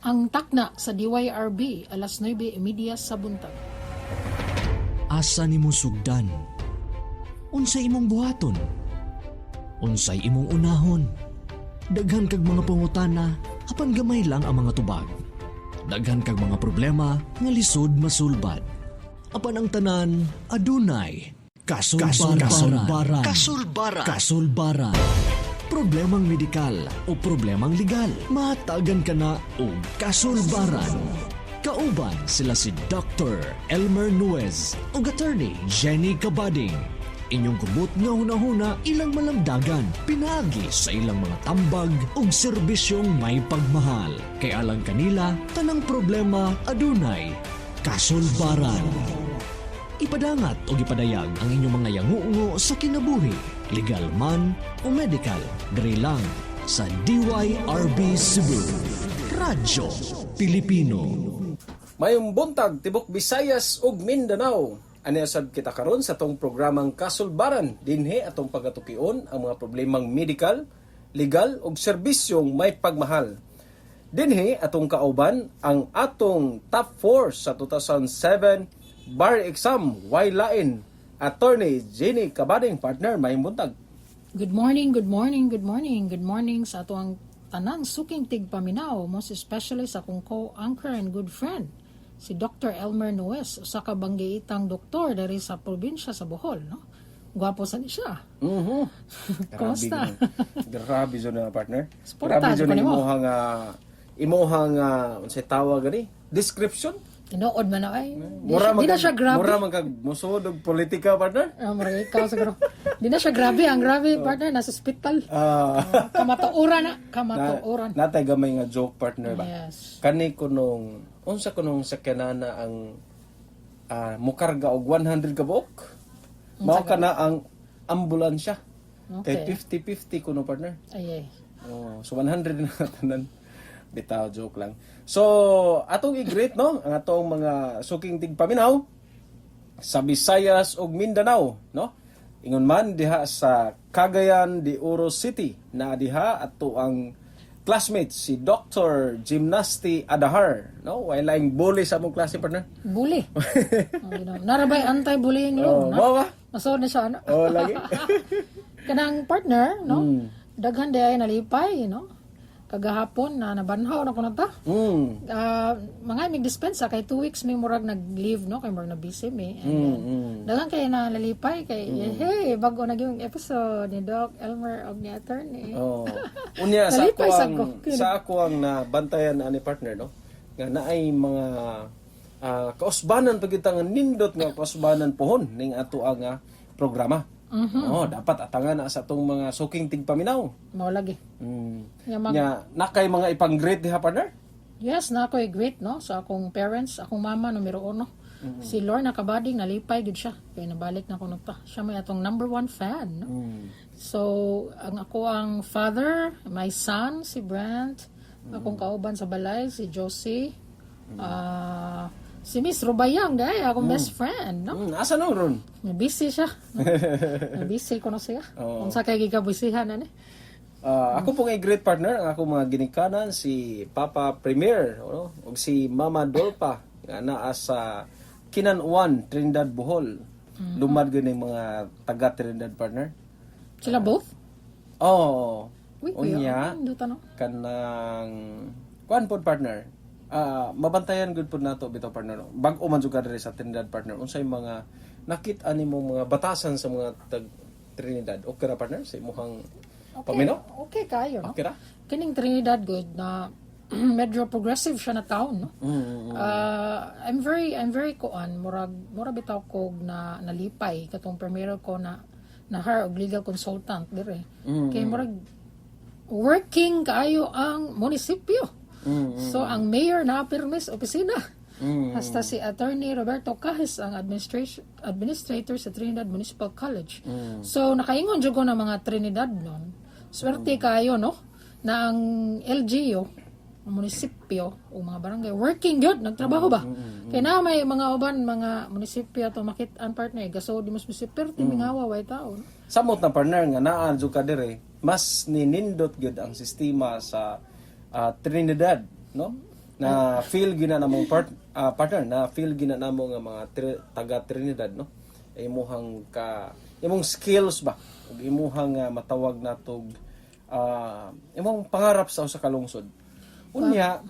Ang takna sa DYRB alas 9:30 sa buntag. Asa nimo sugdan? Unsay imong buhaton? Unsay imong unahon? Daghan kag mga pangutana, apan gamay lang ang mga tubag. Daghan kag mga problema nga lisod masulbad. Apan ang tanan adunay kasulbaran. Kasulbaran. Problemang medikal o problemang legal, mahatagan ka na og kasulbaran. Kauban sila si Dr. Elmer Nuez ug Attorney Jenny Cabading. Inyong gumot nga hunahuna ilang malamdagan, pinagi sa ilang mga tambag ug serbisyong may pagmahal. Kay alang kanila, tanang problema adunay kasulbaran. Ipadangat o ipadayag ang inyong mga yangungo sa kinabuhi, legal man o medical, diri lang sa DYRB Cebu. Radyo Pilipino. Mayong buntag tibok Visayas ug Mindanao. Ani asad kita karon sa tong programang Kasulbaran dinhi atong pagatukion ang mga problemang medical, legal ug serbisyong may pagmahal. Dinhi atong kauban ang atong top 4 sa 2007 bar exam waylain Attorney Jenny Cabading, partner. Mayong buntag. Good morning sa ato ang tanang suking tigpaminaw, most especially sa akong co-anchor and good friend, si Dr. Elmer Nuez, usa ka banggiitang doktor dari sa probinsya sa Bohol, no? Gwapo sa ni siya. Kumusta? Grabe zo na, partner. Suporta, Grabe zo ano na imuhang unsay tawag gani? Description? Tinuod man na ay. Mura Di na siya grabe. Mura man kag musod og politika, partner. Mura ikaw siguro. Di na siya grabe. Ang grabe, partner, nasa hospital. Kamatuoran. Natay gamay nga joke, partner ba? Yes. Kani kunong unsa kunong sakyanana ang mukarga og 100 ka buok. Mao kana ang ambulansya. Okay. Kay 50-50 kuno, partner. Ay. So 100 na tanan. Bitaw, joke lang. So, atong i-greet, no? Ang atong mga suking tigpaminaw sa Visayas ug Mindanao, no? Ingon man diha sa Cagayan de Oro City na diha ato ang classmate si Dr. Gymnasty Adahar, no? Wailaing bully sa among klase, partner. Bully. Narabay anti-bullying law, no? Bawa? Masod na siya, no? Lagi. Kanang partner, no? Daghan di ay nalipay, no? Kagahapon na nabanhaw na ko na ta. Mga mig-dispensa kay 2 weeks may murag nag-leave, no? Kay murag na busy me. Dagang kay nalalipay kay hey, bago naging episode ni Doc Elmer og ni Attorney. Unya sa ako ang nabantayan ani partner, no? Nga naay mga kausbanan pagitang nindot nga kausbanan pohon ning ato ang programa. Dapat atangan na sa itong mga suking tigpaminaw. Mao lagi. Nakay mga ipang-great diha, partner? Yes, na ako'y great, no? Sa akong parents, akong mama, numero 1. Si Lorna Cabading, nalipay gud siya. Kaya nabalik na ko ta. Siya may atong number 1 fan, no? So, ako ang father, my son, si Brent, akong kauban sa balay, si Josie, si Miss Rubayang, akong best friend, no? Asa na ron? Busy siya. No? Busy ko na siya. Kung sa kay gigabisihan na ni. Ako pong great partner, ang ako mga ginikanan, si Papa Premier, no? O si Mama Dolpa, nga naa sa Kinanuan, Trinidad, Bohol. Lumad gani mga taga Trinidad, partner. Sila both? Unya, kanang kuan po, partner. Mabantayan good po nato bitaw, partner, no? Bag-o man jud diri sa Trinidad, partner, unsay mga nakita nimo mga batasan sa mga Trinidad, okay ra, partner, sa imong paminaw? Okay kayo, no? Okay ra? Kining Trinidad good na medyo progressive siya na town, no? I'm very kuan, murag bitaw ko na nalipay katong primero ko na hire og legal consultant dire. Kay murag working kayo ang munisipyo. So, ang mayor na permis opisina. Hasta si Attorney Roberto Kahis ang administrator sa Trinidad Municipal College. So, nakaingon dyan ko ng mga Trinidad nun. Swerte kayo, no? Na ang LGU, ang munisipyo, o mga barangay, working good, nagtrabaho ba? Kaya na may mga uban, mga munisipyo ito makitaan partner, gaso di mas munisipyo, timingawa, way tao. Samot na partner nga naan dyan ka dire, mas ninindot good ang sistema sa Trinidad, no? na feel gina namong partner na feel gina namo nga mga taga Trinidad no imuhang imong skills ba ug imuhang matawag natog imong pangarap sa usa ka lungsod unya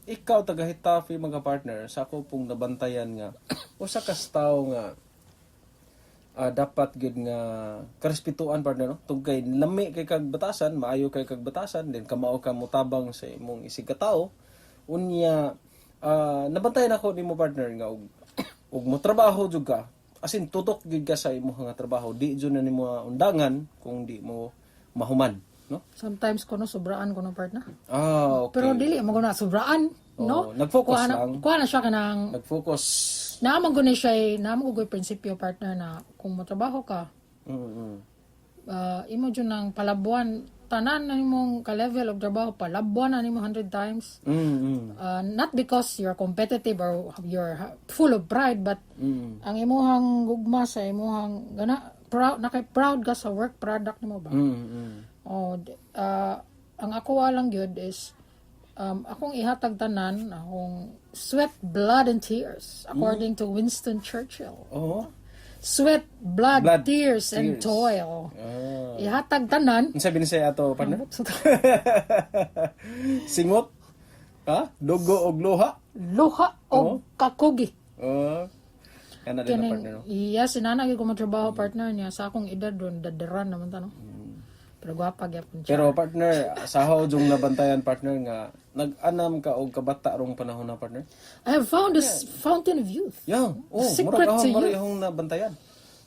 ikaw taga Hitafe mga partner sa ako pong nabantayan nga usa ka tawo nga dapat gid nga karespetuan partner no tugkay lami kay kag batasan maayo kay kag batasan then kamao ka motabang sa imong isig ka tawo unya nabantayan ako nimo partner nga ug mo trabaho jud ka asin tutok gid ka sa imong nga trabaho di jud na nimo undangan kung di mo mahuman no Sometimes kuno sobraan kuno partner. okay Pero dili mo na sobraan, no? nag-focus lang Kuha na siya kanang nag-focus naman ko prinsipyo partner na kung mo trabaho ka, imo dyan ng palabuan, tanan na nimong ka-level of trabaho, palabuan na nimo 100 times. Not because you're competitive or you're full of pride, but ang imuhang gugma sa imuhang, proud ka sa work product nimo ba? Ang ako lang yun is, akong ihatag tanan, akong sweat, blood, and tears, according to Winston Churchill. Sweat, blood, tears, and toil. Ihatag tanan. Ano sabi ni saya ato, partner? Singot? Dugo og luha? Luha o kakugi. Yan na din na partner, no? Iya, sinanagi ko matrabaho partner niya. Sa akong edad doon, dadaran naman ta, no? Pero gwapa gyapon siya. Pero partner, sahaw yung nabantayan partner nga, nag-anam ka og kabata rong panahon na partner? I have found this fountain of youth. Yang, Secret to youth. marihong nabantayan.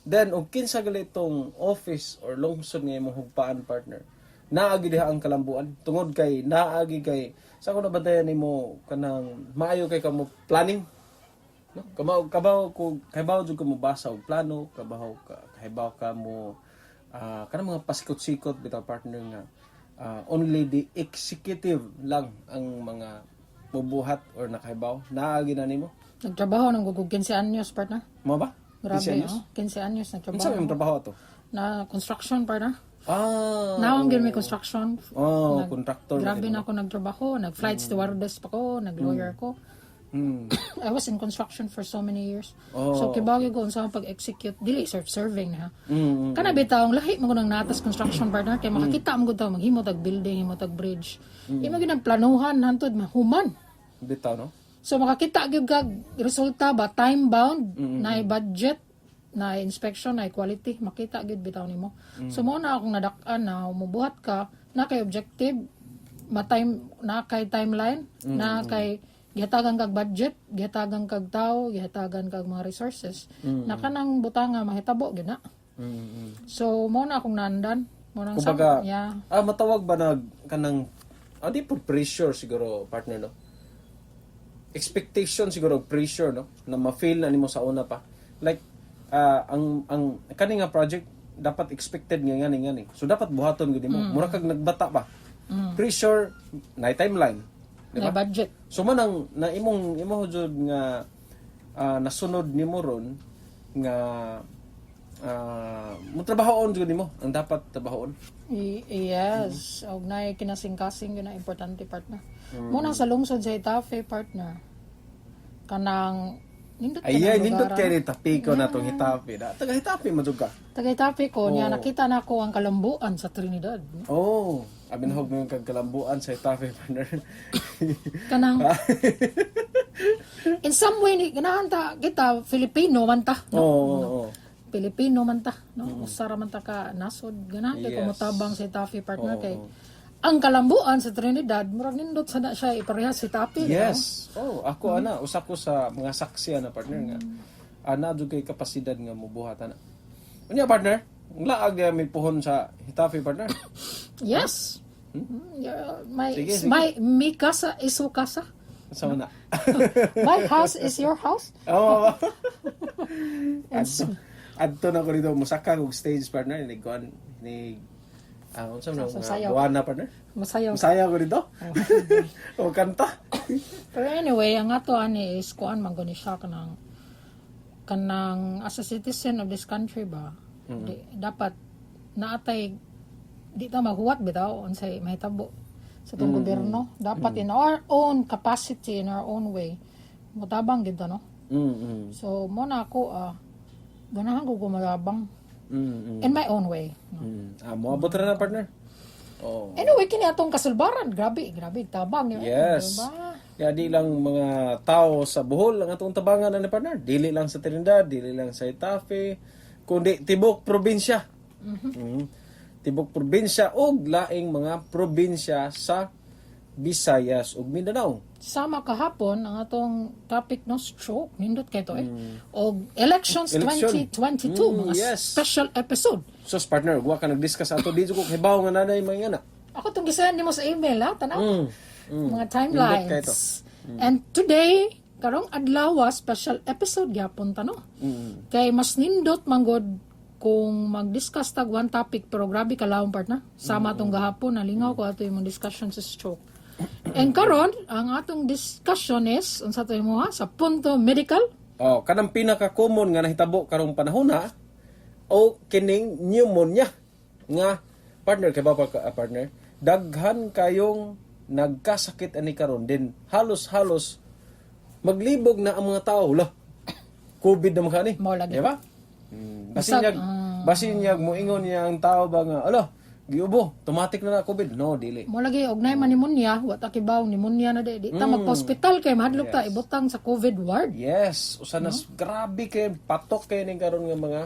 Then, og kinsa galitong office or lungsod nga imong hugpaan partner, naagi diha ang kalambuan. Tungod kay, naagi kay, sa ako nabantayan nimo kanang maayo kay kamo planning. No? Kabaw jud ko mo basa og plano, kabaw ka mo kanang mga pasikot-sikot bitaw partner nga only the executive lang ang mga mubuhat or nakahibaw naagi na nimo Nagtrabaho ng gugug 15 anyos partner. mo ba Grabe, 15 anyos? 15 anyos Unsa nagtrabaho. imong trabaho to Na construction partner. Now may construction. Contractor Grabe na ako nagtrabaho, nag-flight stewardess pa ko, nag-lawyer ko. I was in construction for so many years. So kibawgi ko unsa pag-execute dili serving na. Kana bitawng lahi mo nang natas construction partner kay makakita mo gud taw maghimo tag building, himo tag bridge. Imo gyud ang planuhan hantod mahuman. bitaw no So makakita gyud kag resulta ba time bound, na budget, na inspection, na quality, makita gyud bitaw nimo. So mo na akong nadak-an na umubuhat ka na kay objective, na kay timeline, na kay gihatagan kag budget, gihatagan kag tao, gihatagan kag mga resources. Na kanang butanga mahitabo gyud na. So mo na akong nandan, mo nang kumbaga yeah. matawag ba na kanang di po pressure siguro partner no expectation siguro pressure no na ma-fail na nimo sa una pa like ang kani nga project dapat expected nga ngani so dapat buhaton gud nimo mura kag nagbata pa pressure na timeline Na budget. so manang na imong jud nga nasunod nimo ron nga mo trabahoon jud nimo ang dapat trabahoon Yes, og naay kinasing-kasing yun na importante partner. Muna sa lungsod sa Hitafe partner. Kanang nindot nindot kay ni tapiko na tong Hitafe da taga Hitafe madug ka Taga Hitafe ko niya nakita na ko ang kalambuan sa Trinidad. Abin hog mo yung kagkalambuan sa Hitafe partner. Kanang in some way ni ganahan ta kita Filipino man ta. Filipino man ta, no? Usara man ta ka nasod ganahan kay kumutabang sa Hitafe partner kay ang kalambuan sa Trinidad murag nindot sana siya iparehas sa Hitafe. Yes. Ako usa ko sa mga saksi na partner nga. Ana jud kay kapasidad nga mobuhat ana. Unya partner, laag mi puhon sa Hitafe partner. Yes. Yeah, Sige. my casa is your casa. Sa na. My house is your house. Adto na ko dito musaka og stage partner ni Guan ni unsa man Sayaw. Buwana partner? Masayaw. Masaya ko dito. O kanta. Pero anyway, ang ato ani is kuan man gani siya kanang as a citizen of this country ba. Dapat naatay di ta maghuwat bitaw unsay mahitabo sa itong gobyerno. Dapat in our own capacity, in our own way, mutabang gid no. So mo na ako ganahan ko gumagabang in my own way. Moabot ra na partner. Oh. Anyway, kini atong kasulbaran, grabe tabang ni. Yes. Diba? Ya di lang mga tao sa Bohol ang atong tabangan ni partner. Dili lang sa Trinidad, dili lang sa Itafe, kundi tibok probinsya. Tibok probinsya og laing mga probinsya sa Visayas ug Mindanao. Sama kahapon ang atong topic no stroke nindot kay to og elections Election. 2022 mga yes. special episode. So partner, wa ka nag-discuss ato dito ko hibaw nga nanay mga anak. Ako tong gisayan nimo sa email ha, tanaw. Mga Nindot kay to. timelines. And today, karong adlaw special episode gyapon ta no. Kay mas nindot manggod kung mag-discuss tag one topic pero grabe kalawong partner. Sama atong gahapon nalingaw ko ato yung discussion sa stroke. And karon ang atong discussion is unsa to mo ha sa punto medical. Oh, kanang pinaka-common nga nahitabo karong panahon na o kining pneumonia nga partner kay ba partner daghan kayong nagkasakit ani karon din halos maglibog na ang mga tao la COVID na mga ni. Mao lagi. Di ba? Basin niya moingon niya ang tao ba nga ala giubo automatic na COVID no dili. Mo lagi og nay man pneumonia, wa ta kibaw pneumonia na di ta magpa-hospital kay mahadlok ta ibutang sa COVID ward. Yes, usanas grabe kay patok kay ning karon nga mga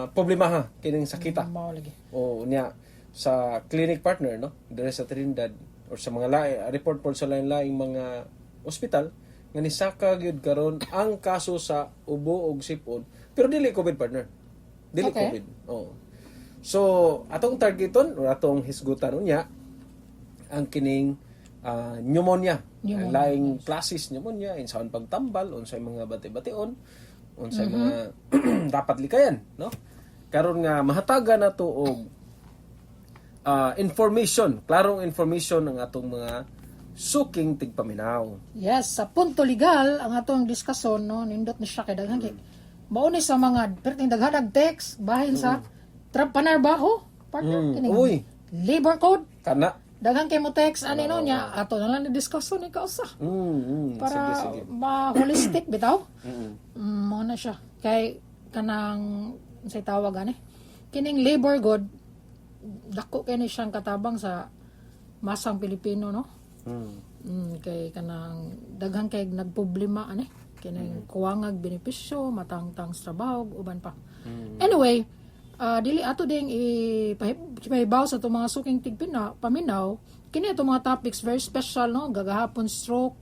problema ha kining sakita. Mao lagi. O niya sa clinic partner no diri sa Trinidad or sa mga report po sa lain-laing mga ospital nga nisaka gyud karon ang kaso sa ubo ug sipon pero dili COVID partner. Dili Okay. COVID. Oh. So atong targeton or atong hisgutan unya ang kining pneumonia. Ang laing classes pneumonia insaon pagtambal unsay mga bati-bation unsay mga dapat likayan no karon nga mahatagan nato og information, klarong information ng atong mga suking tigpaminaw. Yes, sa punto legal ang atong diskusyon no nindot ni siya kay daghan kay mao ni sa mga perting daghanag text bahin sa panarbaho partner kini. Uy. Labor code Kana. daghan kay mo text ani no nya ato na lang ni diskusyon ni kausa. Para Sige. ma-holistic bitaw. Mao na siya. Kay kanang say tawag ani. Kining labor code dako kay ni siyang katabang sa masang Pilipino no. Kay kanang daghan kay nagproblema ani kining kuwangag benepisyo matangtang sa trabaho uban pa. Anyway, dili ato ding ipahibaw sa itong mga suking paminaw kini itong mga topics very special no gagahapon stroke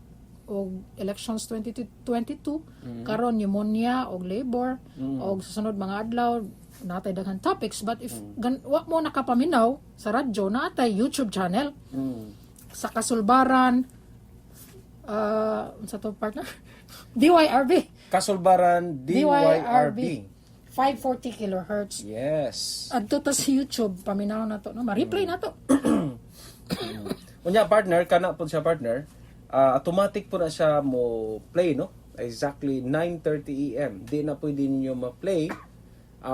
o elections 2022 karon pneumonia o labor o susunod mga adlaw natay daghan topics but if wa mo nakapaminaw sa radyo natay YouTube channel sa Kasulbaran sa to partner DYRB Kasulbaran DYRB. 540 kilohertz. Yes. Adto ta sa YouTube paminaw na to no ma-replay na to. Unya partner kana pud siya partner, automatic po na siya mo play no. Exactly 9:30 AM. Di na pwede ninyo ma-play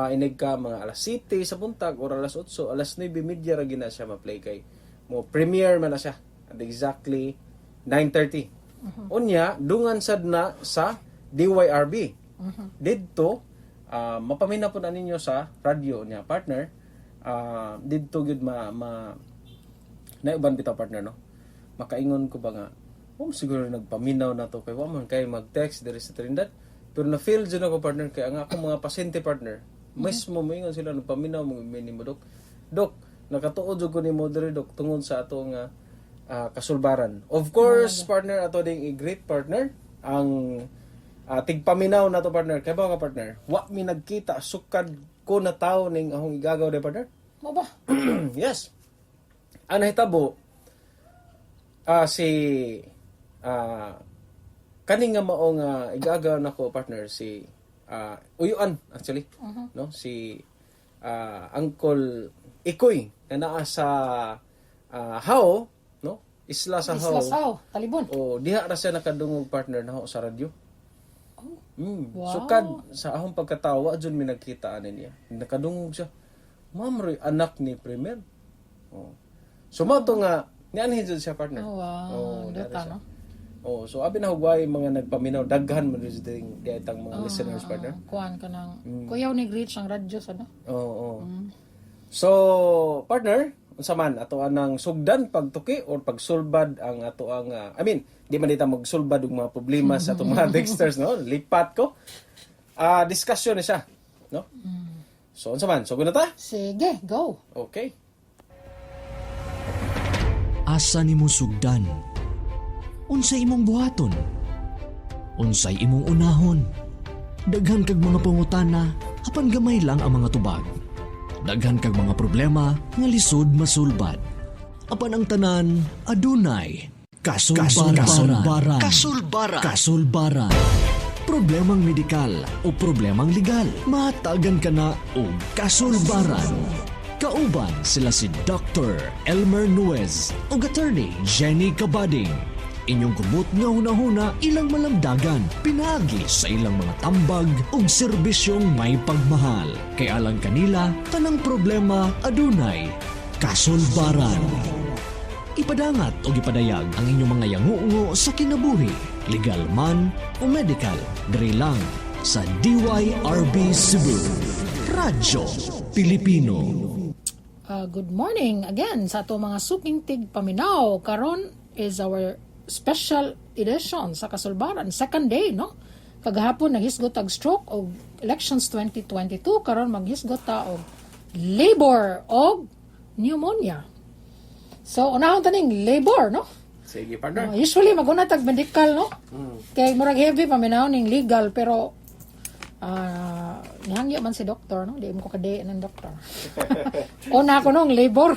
inig ka mga alas 7 sa buntag or alas 8, alas 9:30 ra gina siya ma-play kay mo premiere man na siya at exactly 9:30. Unya dungan sad na sa DYRB. Didto mapamina po na ninyo sa radio niya partner didto gyud naiban bitaw partner no makaingon ko ba nga siguro nagpaminaw na to kay wa man kay mag-text diri sa Trinidad pero na feel jud ako partner kay ang akong mga pasyente partner mismo moingon sila nagpaminaw mo minimo dok nakatuod jud ko nimo diri dok tungod sa ato nga kasulbaran of course partner ato ding i-great partner ang tigpaminaw na to partner kay ba ka partner wa mi nagkita sukad ko na tawo ning ahong igagaw de partner Mo ba? yes ana hitabo si kaning nga mao nga igagaw nako partner si Uyuan actually no si Uncle Ikoy na naa sa Hao no isla sa Hao Isla Sao, Talibon. o diha ra siya nakadungog partner na sa radyo. Wow. Sukad sa ahong pagkatawa jud mi nagkita ani niya. Nakadungog siya. Ma'am Roy, anak ni Premier. Oh. So mo to nga Nianhin jud siya partner. Oh, wow. Oo, Data, siya. no? Oh, so abi na hugway mga nagpaminaw daghan man jud ding gaitang mga listeners partner. Kuan ka ng kuyaw ni reach ang radyo sa no? Oo. So, partner, unsa man ato anang sugdan pagtuki or pagsulbad ang ato ang di man dita magsulbad og mga problema sa atong mga Dexters no? Lipat ko. Discussion ni siya, no? So, unsa man? Sugod na ta? Sige, go. Okay. Asa nimo sugdan? Unsay imong buhaton? Unsay imong unahon? Daghan kag mga pangutana, apan gamay lang ang mga tubag. Daghan kag mga problema nga lisod masulbad. Apan ang tanan adunay kasulbaran. Kasulbaran. Problemang medikal o problemang legal, matagan ka na og kasulbaran. Kauban sila si Dr. Elmer Nuez o Attorney Jenny Cabading. Inyong kumot nga hunahuna ilang malamdagan, pinagi sa ilang mga tambag o serbisyong may pagmahal. Kaya alang kanila, tanang problema adunay kasulbaran. Ipadangat o ipadayag ang inyong mga yangungo sa kinabuhi, legal man o medical, diri lang sa DYRB Cebu. Radyo Pilipino. Good morning again sa ato mga suking tig paminaw. Karon is our special edition sa Kasulbaran. Second day, no? Kagahapon naghisgot og stroke og elections 2022. Karon maghisgot ta og labor og pneumonia. So, unahon taning labor, no? Sige, partner. Usually, maguna tag medical, no? Kay murag heavy paminaw ning legal, pero nihangyo man si doktor, no? Di mo ko kadi ng doktor. Una ko nung labor.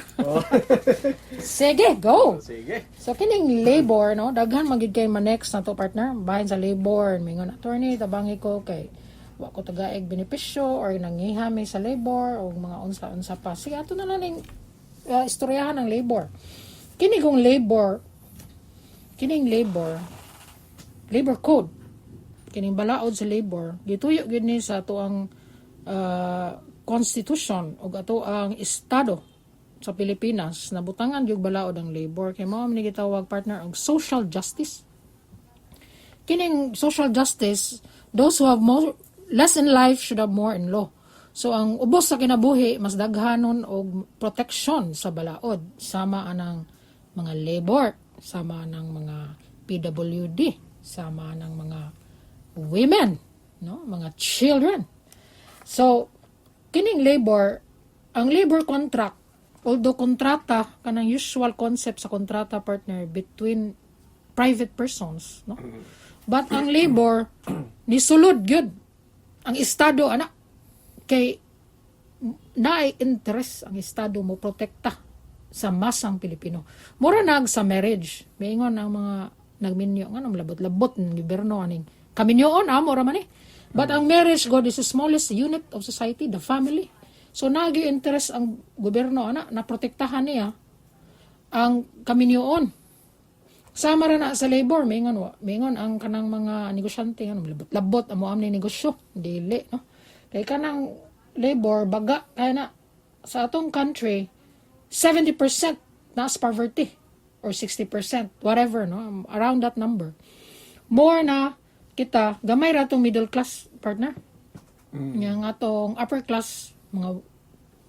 Sige, go! Sige. So, kining labor, no? Daghan magid kay manext na to, partner. Bahin sa labor, mingon attorney, tabangi ko kay wa ko tagaig benepisyo or nangihami sa labor o mga unsa-unsa pa. Sige, ato na lang ning istoryahan ng labor. Kining labor code, kining balaod sa labor, gituyo gid ni sa ato ang constitution o ato ang estado sa Pilipinas na butangan yung balaod ang labor. Kay mao man ni gitawag, partner, og social justice. Kining social justice, those who have less in life should have more in law. So, ang ubos sa kinabuhi, mas daghanon og protection sa balaod. Sama anang mga labor, sama anang mga PWD, sama anang mga women, no? Mga children. So, kining labor, ang labor contract, although kontrata, kanang usual concept sa kontrata, partner, between private persons, no? But ang labor, nisulod gyud ang estado, anak, kay naay interest ang estado mo protekta sa masang Pilipino. Mura nag sa marriage. Maingon ang mga nagminyo nga labot-labot ng gobyerno aning kaminyoon mura man eh. But ang marriage, God, is the smallest unit of society, the family. So nagi interest ang gobyerno na protektahan niya ang kaminyoon. Sama ra na sa labor, maingon ang kanang mga negosyante labot-labot amo amni negosyo, dili, no? Kay kanang labor, baga, kaya na, sa atong country, 70% na as poverty, or 60%, whatever, no? Around that number. More na, kita, gamay ra atong middle class, partner. Yang atong upper class, mga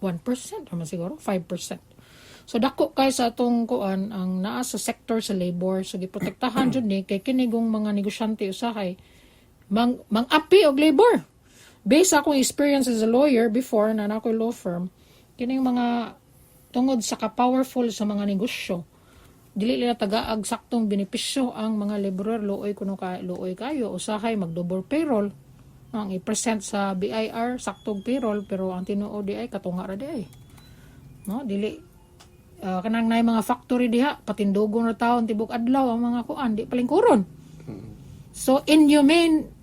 1%, naman siguro, 5%. So, dako kay sa atong kuan, ang naa sa sector sa labor, so, giprotektahan dyan ni, kay kinigong mga negosyante usahay, mang-api og labor. Based akong experience as a lawyer before na ako'y law firm, kining mga tungod sa ka-powerful sa mga negosyo, dili nila tagaag saktong benepisyo ang mga laborer, looy kayo, usahay mag-double payroll, ang i-present sa BIR, saktong payroll, pero ang tinuod di ay katunga ra di ay. No, dili kanang nay mga factory diha, patindugon ra taon tibok adlaw ang mga kuan, di palingkuron. So inhumane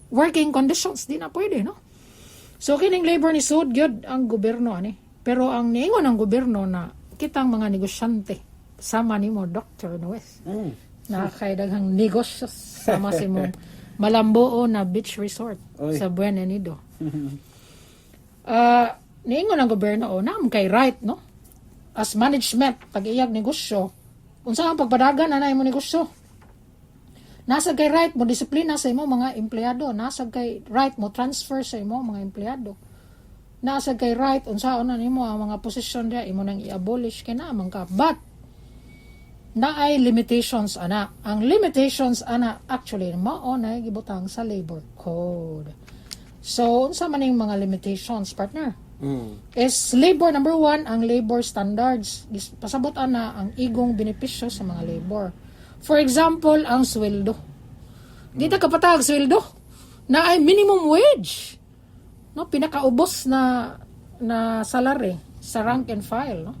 working conditions, di na pwede, no? So, kining labor ni sud gyud ang gobyerno, ani. Pero ang niingon ng gobyerno na kitang mga negosyante, sama ni mo, Dr. Nuez, na kay daghang negosyo sama si mo Malamboo na beach resort sa Buena Nido. Niingon ng gobyerno, naam kay right, no? As management, pag-iyag negosyo, Unsa ang pagpadagan ana imong negosyo? Nasa kay right mo disiplina sa imo mga empleyado, nasa kay right mo transfer sa imo mga empleyado. Nasa kay right unsaon na nimo ang mga posisyon dia imo nang i-abolish kay na man ka. But naay limitations ana. Ang limitations ana actually mao na gibutang sa labor code. So unsa man ning mga limitations, partner? Is labor number 1 ang labor standards. Pasabot ana ang igong benepisyo sa mga labor. For example, ang sweldo. Di ta kapatag sweldo na ay minimum wage. No, pinakaubos na salary sa rank and file, no.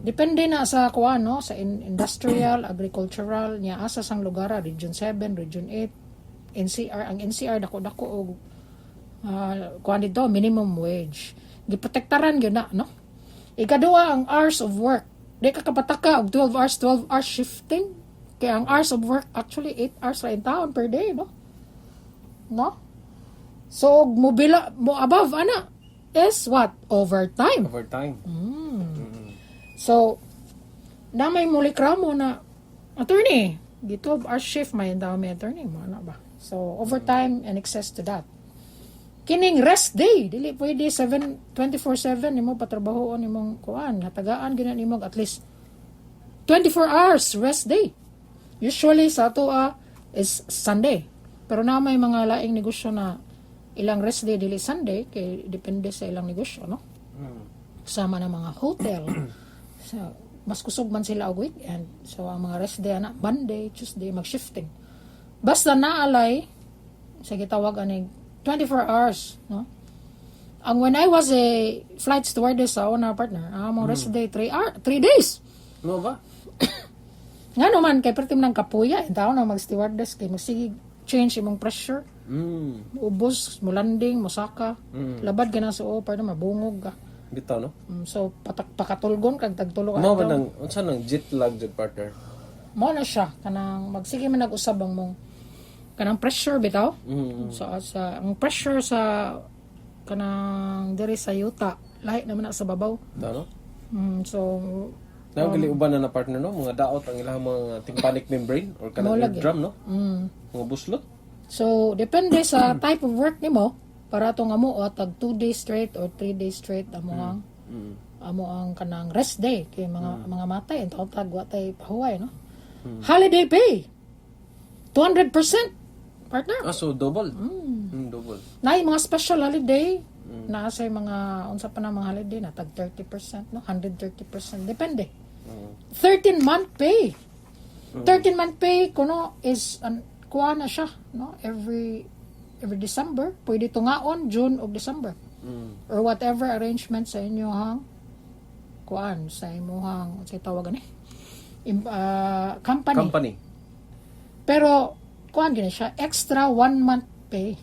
Depende na sa kuan, no, sa industrial, agricultural nya asa sang lugar, region 7, region 8, NCR, ang NCR dako-dako og kuan dito minimum wage. Giprotektaran gyud na, no. Ikaduha ang hours of work. Di ka kapataka og 12 hours shifting. Kaya ang hours of work, actually 8 hours ra in town per day, no? No? So, mo above, ana, is what? Overtime. Overtime. So, na may mulikramo na, attorney, di 12 hours shift, may daw may attorney mo, ano ba? So, overtime and excess to that. Kining rest day, dili pwede 24/7 nimo patrabahoon nimong kuan, hatagaan gyud nimo at least 24 hours rest day. Usually sa ato is Sunday. Pero na may mga laing negosyo na ilang rest day dili Sunday kay depende sa ilang negosyo, no? Sama na mga hotel. So, mas kusog man sila og weekend. So ang mga rest day na Monday, Tuesday mag-shifting. Basta naalay sa gitawag ani 24 hours, no? Ang when I was a flight stewardess sa una partner, ang rest day 3 days. No ba? Nga naman, kay pertim ng kapuya, itaw na mag-stewardess, kay magsige change imong pressure, ubos, mulanding, musaka, labad ka na sa para mabungog ka. Bitaw, no? So, pakatulgon, kag tagtulog. Mo ba nang, unsa nang jet lag jud partner? Mo na siya, kanang, magsige man nag-usab ang mong, kanang pressure, bitaw. So, ang pressure sa, kanang, diri sa yuta, lahi naman na sa babaw. No? So, Gali uban na partner, no? Mga daot ang ilang mga tympanic membrane or kanang eardrum, no? Mga buslot. So, depende sa type of work nimo para to nga mo tag 2 days straight or 3 days straight amo ang kanang rest day kay mga matay ento tag wa tay pahuway, no? Holiday pay 200% partner. So double. Double. Nay mga special holiday na sa mga unsa pa na mga holiday na tag 30%, no? 130% depende. 13-month pay. 13-month pay kuno is kuha na siya, no? Every December, pwede tungaon June o December. Or whatever arrangement sa inyo hang kuan sa imuhang sa tawagan company. Pero kuan gani siya extra 1 month pay.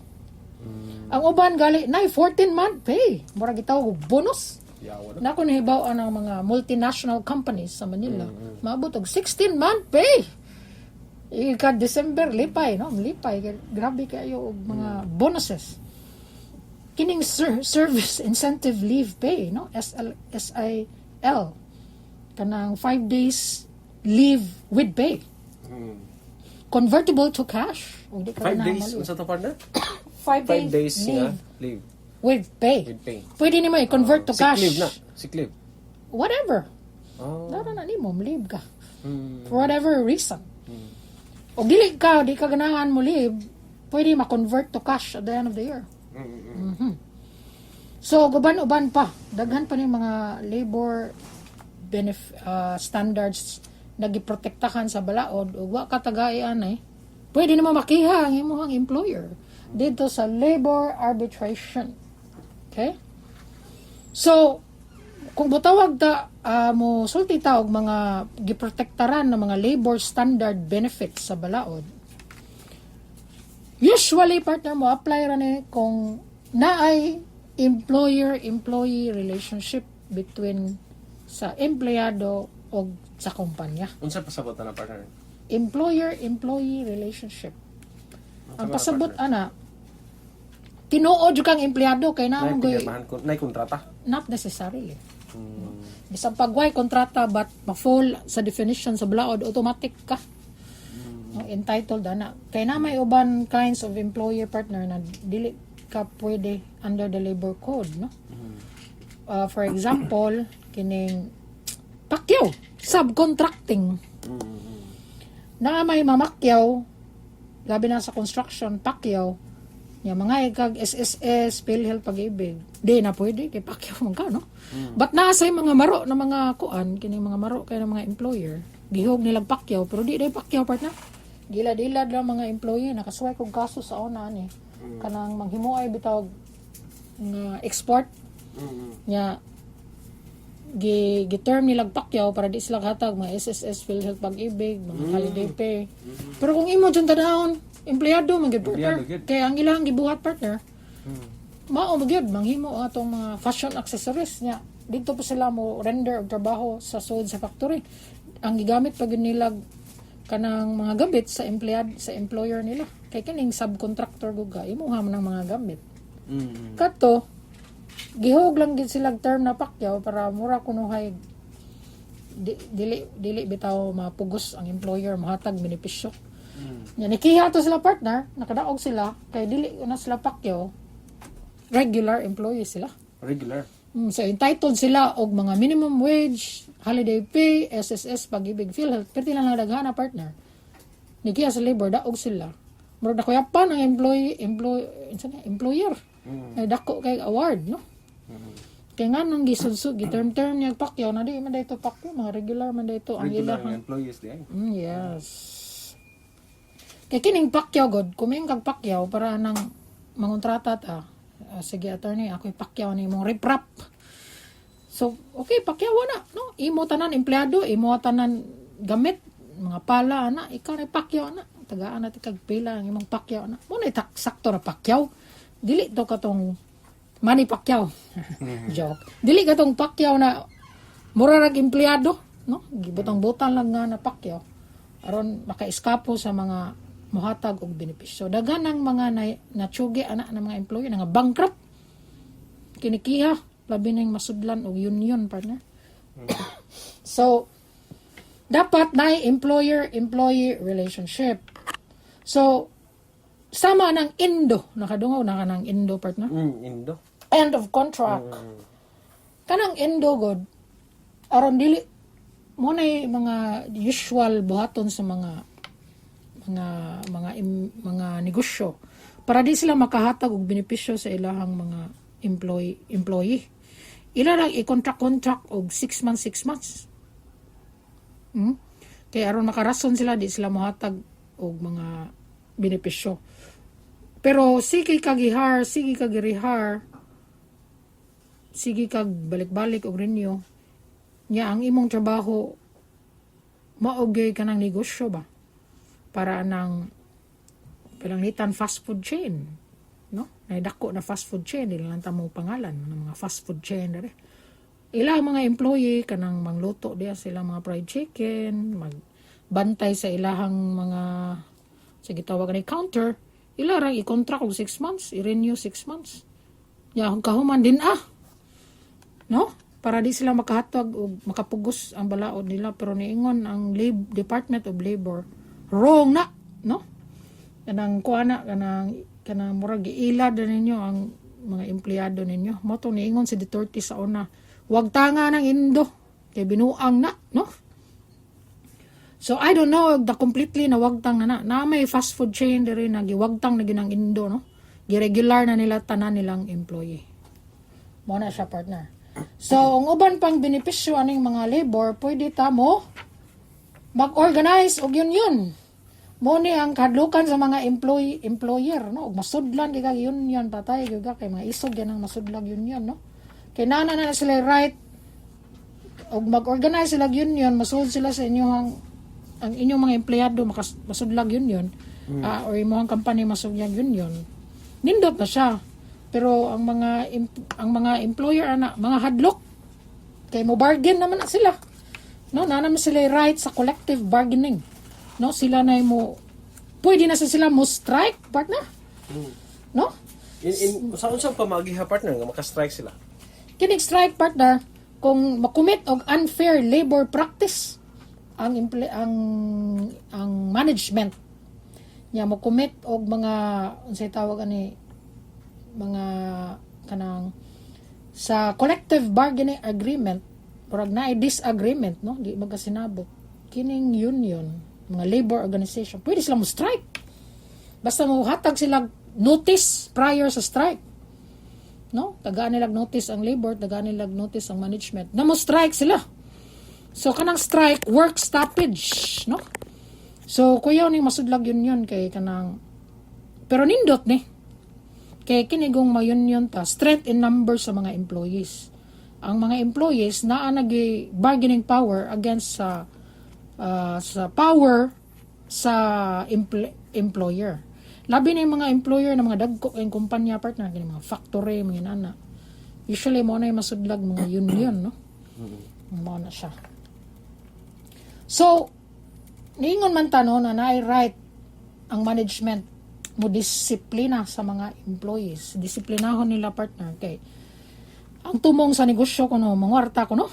Ang uban gali na 14-month pay. Mura gitawag og bonus. Na kun hibaw ang mga multinational companies sa Manila, maabot og 16-month pay. December lipay, no? Lipay, grabe kayo og mga bonuses. Kining service incentive leave pay, no? SIL. Kanang 5 days leave with pay. Convertible to cash. 5 days unsa to partner? 5 days leave. With pay. Pwede nimo i-convert to cash. Sick leave. Whatever. Dara na nimo leave ka. For whatever reason. O di ka ganahan mo leave, pwede ma-convert to cash at the end of the year. So, guban-uban pa. Daghan pa ng mga labor standards na giprotektahan sa balaod o wa katagaian pwede naman makiha ang imong employer dito sa labor arbitration. Okay? So, kung butawag ta mo sulti ta og mga giprotektaran na mga labor standard benefits sa balaod, usually partner mo apply ra ni kung naay employer-employee relationship between sa empleyado o sa kumpanya. Unsa pasabot na partner? Employer-employee relationship. Ang pasabot ana, tinuod jud kang empleyado kay naamon goy nay kontrata. not necessarily. Bisang pagway kontrata but ma-fall sa definition sa balaod, automatic ka. No, entitled ana. Kay na may uban kinds of employer partner na dili ka pwede under the labor code, no? For example, kining pakyaw, subcontracting. Na may mamakyaw, labi na sa construction, pakyaw, ya mga kag SSS, PhilHealth, Pag-ibig. Di na pwede, kay pakyaw man ka, no? But nasa mga maro na mga kuan, kining mga maro kay ng mga employer, gihog nilang pakyaw, pero di na pakyaw part na. Dila-dila lang mga employee, nakasway kong kaso sa una ni. Kanang manghimuay bitawag nga export nya gi-term nilang pakyaw para di sila hatag mga SSS, PhilHealth, Pag-ibig, mga holiday pay. Pero kung imo dyan tadahon, empleyado man gyud partner. Kaya ang ilang gibuhat partner, mao magyud manghimo atong mga fashion accessories nya. Dito pa sila mo render og trabaho sa sud sa factory. Ang gigamit pa gyud nila kanang mga gamit sa employer nila. Kay kining subcontractor guga imuha man ang mga gamit. Kato gihog lang gid sila term na pakyaw para mura kunuhay dili bitaw mapugos ang employer mahatag benepisyo. Nya nikiha to sila partner, nakadaog sila kay dili na sila pakyaw. Regular employee sila. Regular. So entitled sila og mga minimum wage, holiday pay, SSS, Pag-ibig, PhilHealth, pero lang nadaghana partner. Nikiha sa labor daog sila. Murag nakuyapan ang employer. Ay dako kay award, no? Kaya nga nang gisudsud, term niya pakyaw na di man dayto pakyaw, mga regular man dayto ang Regular ilang employees di ay. yes. Kaya kining pakyaw god, kuming kag pakyaw para nang mangontrata ta. Sige attorney, ako'y pakyaw ni mong riprap. So, okay, pakyaw na, no? Imo tanan empleyado, imo tanan gamit, mga pala na, ikaw na pakyaw na. Tagaan natin kag pila ang imong pakyaw na. Muna sakto na pakyaw. Dili to katong Manny Pacquiao. Joke. Dili katong pakyaw na mura rag empleyado, no? Gibutang-butang lang nga na pakyaw aron maka-eskapo sa mga mohatag og benepisyo. Daganang mga natsugi ana ng mga employee nga bankrupt. Kinikiha labi ning masudlan og union partner. So dapat na employer-employee relationship. So sama ng Indo, nakadungaw na kanang Indo partner. Indo. End of contract. Kanang Indo god aron dili mo na mga usual buhaton sa mga negosyo para di sila makahatag og benepisyo sa ilahang mga employee. Ila lang i-contract og 6 months. Kaya aron makarason sila di sila mohatag og mga benepisyo. Pero sige kag ihar, sige kag rehire, sige kag balik-balik og renew. Nya ang imong trabaho maugay ka ng negosyo ba? Para nang palangitan fast food chain, no? Naidako na fast food chain, dili lang tamo pangalan ng mga fast food chain dere. Ilang mga employee kanang mangluto diya sila mga fried chicken, magbantay sa ilahang mga sige tawag ni counter, ilarang i-contract og 6 months, i-renew 6 months. Ya kahuman din no? Para di sila makahatag o makapugos ang balaod nila, pero niingon ang Department of Labor wrong na, no? Kanang kuana kanang murag giilad ninyo ang mga empleyado ninyo. Mo to niingon si Duterte sa una, wag tanga ng Indo kay binuang na, no? So I don't know the completely na wagtang na may fast food chain diri na giwagtang na ginang Indo, no? Giregular na nila tanan nilang employee. Mo na siya partner. So, ang uban pang benepisyo aning mga labor, pwede ta mo mag-organize og union. Mo ni ang kadlukan sa mga employer, no? Og masudlan di kag union patay gyud kay mga isog yan ang masudlag union, no? Kay nana na sila right og mag-organize sila union, masud sila sa inyong ang inyong mga empleyado masudlag union, or imong company masudlag union. Nindot na siya. Pero ang mga employer mga hadlok kay mo bargain naman na sila, no? Naman sila right sa collective bargaining, no? Sila na mo pwede na sila mo strike partner, no? Saan unsang pamagiha partner nga maka-strike sila? Kining strike partner kung makumit og unfair labor practice ang management nya makumit og mga unsay tawag ani mga kanang sa collective bargaining agreement murag naay disagreement no di magkasinabot kining union mga labor organization pwede sila mo strike basta mo hatag sila notice prior sa strike no tagaan nila notice ang labor tagaan nila notice ang management na mo strike sila so kanang strike work stoppage no so kuyaw ning masudlag union kay kanang pero nindot ni kay kinigong ma-union ta strength in numbers sa mga employees ang mga employees naa nagi bargaining power against sa power sa employer labi na yung mga employer na mga dagko yung kumpanya partner kini mga factory mga nana usually mo na yung masudlag mga union no mo na siya so niingon man tano na naay right ang management mo disiplina sa mga employees disiplinahon nila partner kay ang tumong sa negosyo kuno mangwarta kuno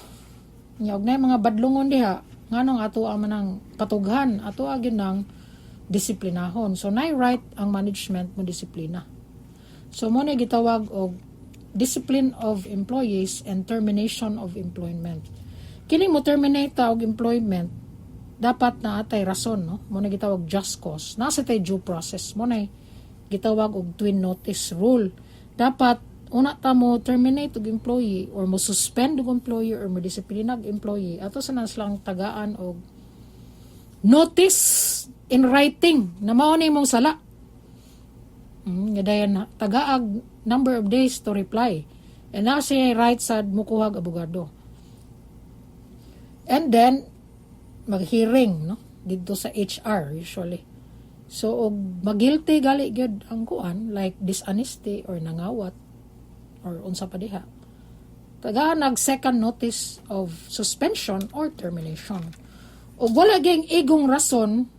nya og nay mga badlungon diha nganong ato man ang patughan ato agin nang disiplinahon. So, na right ang management mo disiplina. So, mo na gitawag og discipline of employees and termination of employment. Kining mo terminate og employment, dapat na atay rason, no? Mo na gitawag just cause. Nasa tay due process. Mo na gitawag og twin notice rule. Dapat, una ta mo terminate og employee or mo suspend og employee or mo disiplina og employee. Ato sa naslang tagaan og notice in writing na mao ni mong sala. Dayan tagaag number of days to reply. And na siya right sad mukuhag abogado. And then mag-hearing no dito sa HR usually. So og magilty gali gyud ang kuan like dishonesty or nangawat or unsa pa diha. Tagaan nag second notice of suspension or termination. Og wala gyang igong rason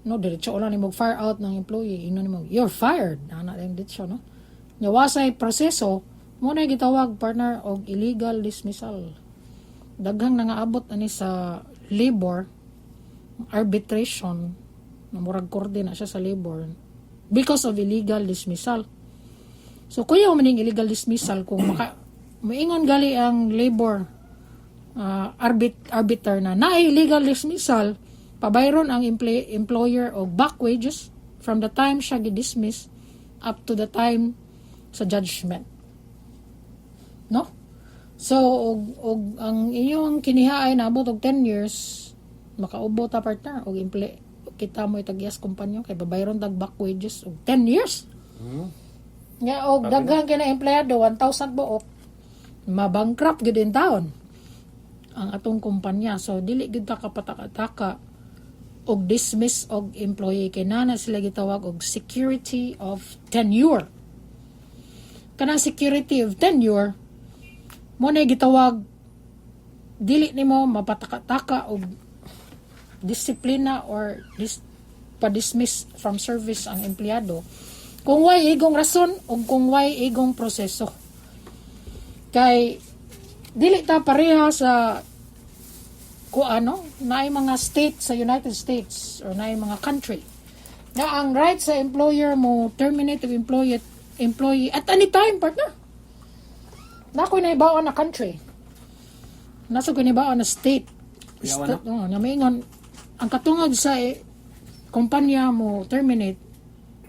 no diretso ulan ni mo fire out ng employee ino nimo you're fired ana lang dito no nyawasay proseso mo na gitawag partner og illegal dismissal daghang nangaabot ani sa labor arbitration na murag korte na siya sa labor because of illegal dismissal so kuya maning illegal dismissal kung moingon gali ang labor arbiter na illegal dismissal pabayron ang employer og back wages from the time siya gi-dismiss up to the time sa judgment. No? So, og ang inyong kiniha ay naabot og 10 years, makaubo ta partner, og kita mo itagyas kumpanyo, kay babayron tag back wages og 10 years. Nga, og daghang kina empleyado, 1,000 buok, mabankrupt gid in taon ang atong kumpanya. So, dili gid ta kapataka-taka og dismiss og employee kay nana sila gitawag og security of tenure. Kanang security of tenure mo na gitawag dili nimo mapataka-taka og disiplina or pa-dismiss from service ang empleyado kung way igong rason o kung way igong proseso. Kay dili ta pareha sa naay mga state sa United States or naay mga country na ang right sa employer mo terminate of employee at any time partner na ko na ibaon na country nasa ko na ibaon na state na maingon ang katungod sa kumpanya mo terminate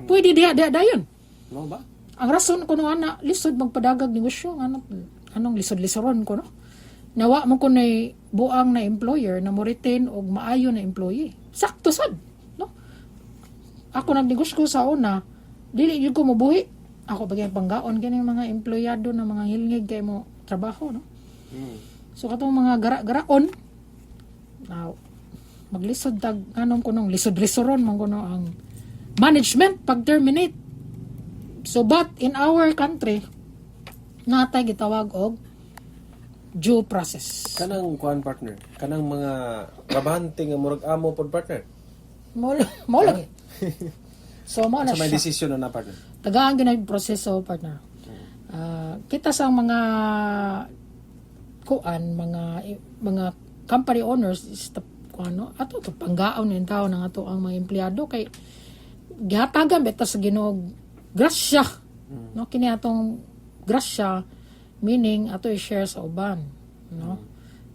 pwede diha dayon no ba ang rason ko ana lisod magpadagag negosyo anong lisod-lisoron ko no nawa mo ko na buang na employer na mo retain og maayo na employee. Sakto sad, no? Ako nagnegosyo ko sa una, dili gyud ko mabuhi. Ako bagay panggaon kini mga empleyado na mga hilngig kay mo trabaho, no? So katong mga gara-garaon now maglisod tag anom ko nung lisod-lisoron man kuno ang management pag terminate. So but in our country natay gitawag og due process. Kanang kuan partner, kanang mga trabahante nga murag amo pod partner. Mo lagi. So mo na Sa may siya. desisyon na partner. Tagaan gyud proseso partner. Kita sa mga kuan mga company owners is ato to panggaon ng tao ng ato ang mga empleyado kay gihatagan beta sa Ginoo grasya, no, kini atong grasya meaning ato i-share sa uban, no,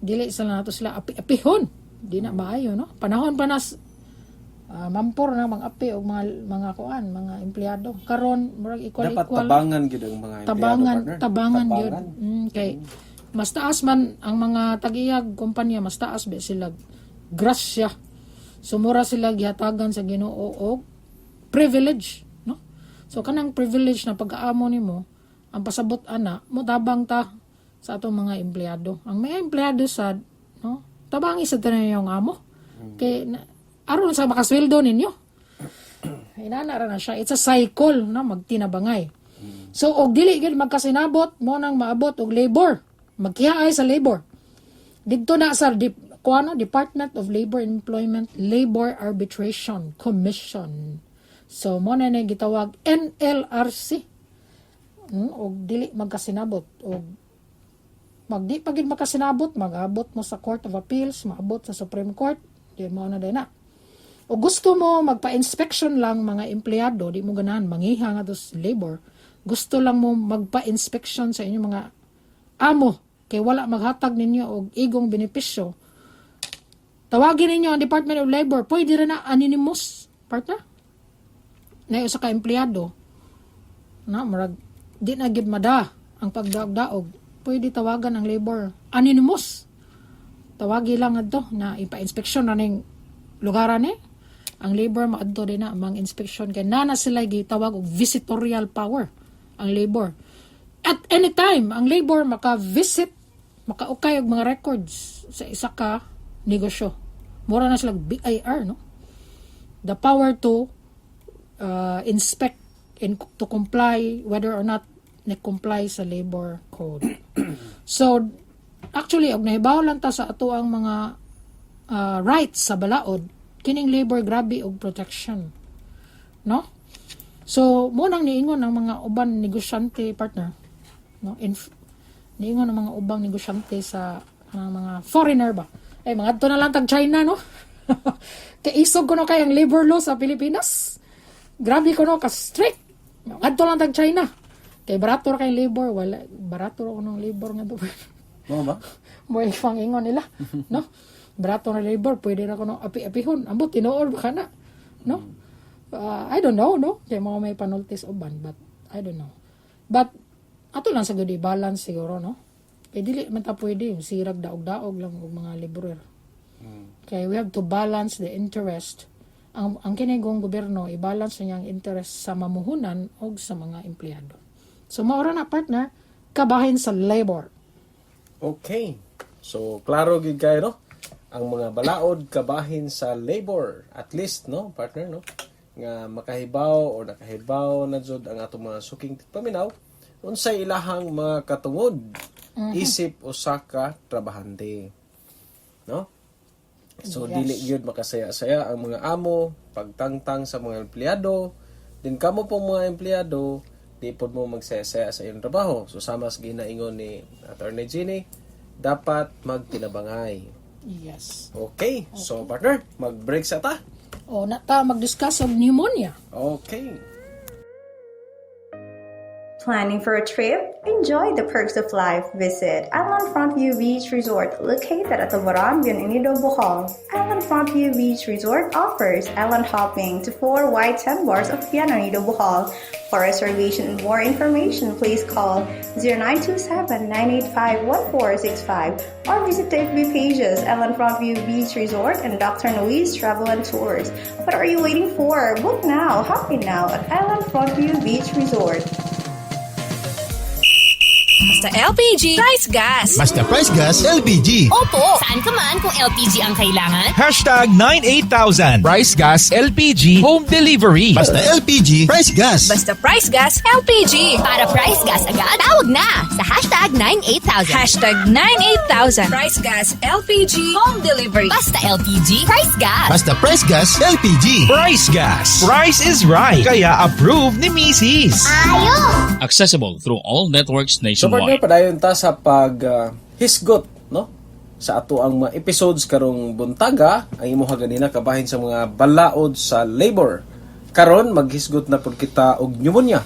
dili sila nato sila apihon, di na maayo, no, panahon pa nas mampor na mga api o mga kuan mga empleyado karon murag equal Dapat tabangan gyud ang mga empleyado, partner. tabangan gyud. Kay mas taas man ang mga tag-iyag kompanya, mas taas ba sila grasya, sumura sila gihatagan sa Ginoo og privilege, no, so kanang privilege na pag-aamo nimo ang pasabot ana mo tabang ta sa atong mga empleyado. Ang mga empleyado sad, no, tabangi sa tanan yung amo kay aron sa makasweldo ninyo. Inana ra na siya, it's a cycle na magtinabangay. So og dili gyud magkasinabot mo nang maabot og labor, magkihaay sa labor didto na sa Department of Labor and Employment Labor Arbitration Commission. So mo na gitawag NLRC. Og dili magkasinabot og magdi pagid makasinabot, mag-abot mo sa Court of Appeals, maabot sa Supreme Court, di mo na din na. O gusto mo magpa-inspection lang mga empleyado, di mo ganahan mangiha nga sa labor, gusto lang mo magpa-inspection sa inyong mga amo kay wala maghatag ninyo og igong benepisyo, tawagin ninyo ang Department of Labor. Pwede rin na anonymous, partner. Na usa ka empleyado na marag di na gid mada ang pagdaog-daog, pwede tawagan ang labor anonymous. Tawagi lang adto na ipa-inspeksyon na ning lugaran ni. Ang labor maadto din na mang inspection kay nana sila gitawag og visitorial power ang labor. At any time ang labor maka-visit, makaukay og mga records sa isa ka negosyo. Mura na sila BIR, no? The power to inspect and to comply whether or not na-comply sa labor code. So, actually, og nahibaw lang ta sa ato ang mga rights sa balaod, kining labor grabe og protection. No? So, mo nang niingon ang mga uban negosyante, partner. No? Niingon ang mga ubang negosyante sa mga foreigner ba? Ay, mga ito na lang tag-China, no? Kaya isog ko no kay ang labor law sa Pilipinas. Grabe ko no, ka-strict. Mga ito lang tag-China. Kay barato kay labor, wala. Barato ko ng labor nga doon. Mo ba? Mo ifang ingon nila, no? Barato na labor, pwede na ko no api-apihon. Ambot, tinuol ba ka na? No? I don't know, no? Kaya mga may panultis uban, but I don't know. But, ato lang sa gudi, balance siguro, no? Kaya dili man ta pwede, sirag daog-daog lang og mga laborer. Kaya we have to balance the interest. Ang kinigong gobyerno, i-balance niya ang interest sa mamuhunan o sa mga empleyado. So, maura na, partner, kabahin sa labor. Okay. So, klaro gid kayo, no? Ang mga balaod kabahin sa labor. At least, no, partner, no? Nga makahibaw o nakahibaw na jud ang atong mga suking paminaw unsay ilahang mga katungod isip usa ka trabahante, no? So Yes. dili gyud makasaya-saya ang mga amo pagtangtang sa mga empleyado, din kamo po mga empleyado di pod mo magsaya-saya sa iyong trabaho. So sama sa ginaingon ni Attorney Ginny, dapat magtinabangay. Yes. Okay, so partner, mag-break sa ta. O, nata mag-discuss of pneumonia. Okay. Planning for a trip? Enjoy the perks of life. Visit Island Frontview Beach Resort, located at Tabaran, Bienvenido, Bohol. Island Frontview Beach Resort offers island hopping to 4 white sandbars of Bienvenido, Bohol. For reservation and more information, please call 0927-985-1465 or visit the FB pages Island Frontview Beach Resort and Dr. Louise Travel and Tours. What are you waiting for? Book now, happy now at Island Frontview Beach Resort. Basta LPG, price gas. Basta Price Gas LPG. Opo, saan ka man kung LPG ang kailangan. Hashtag 98000. Price Gas LPG Home Delivery. Basta LPG Price Gas. Basta price gas, LPG. Para price gas agad, tawag na sa hashtag 98000. Hashtag 98000. Price gas, LPG, home delivery. Basta LPG, price gas. Basta Price Gas LPG. Price Gas. Price is right. Kaya approve ni Mrs. Accessible through all networks So partner, nationwide. padayon ta sa hisgot, no? Sa ato ang mga episodes karong buntaga, ang imuha ganina kabahin sa mga balaod sa labor. Karon maghisgot na pud kita og pneumonia.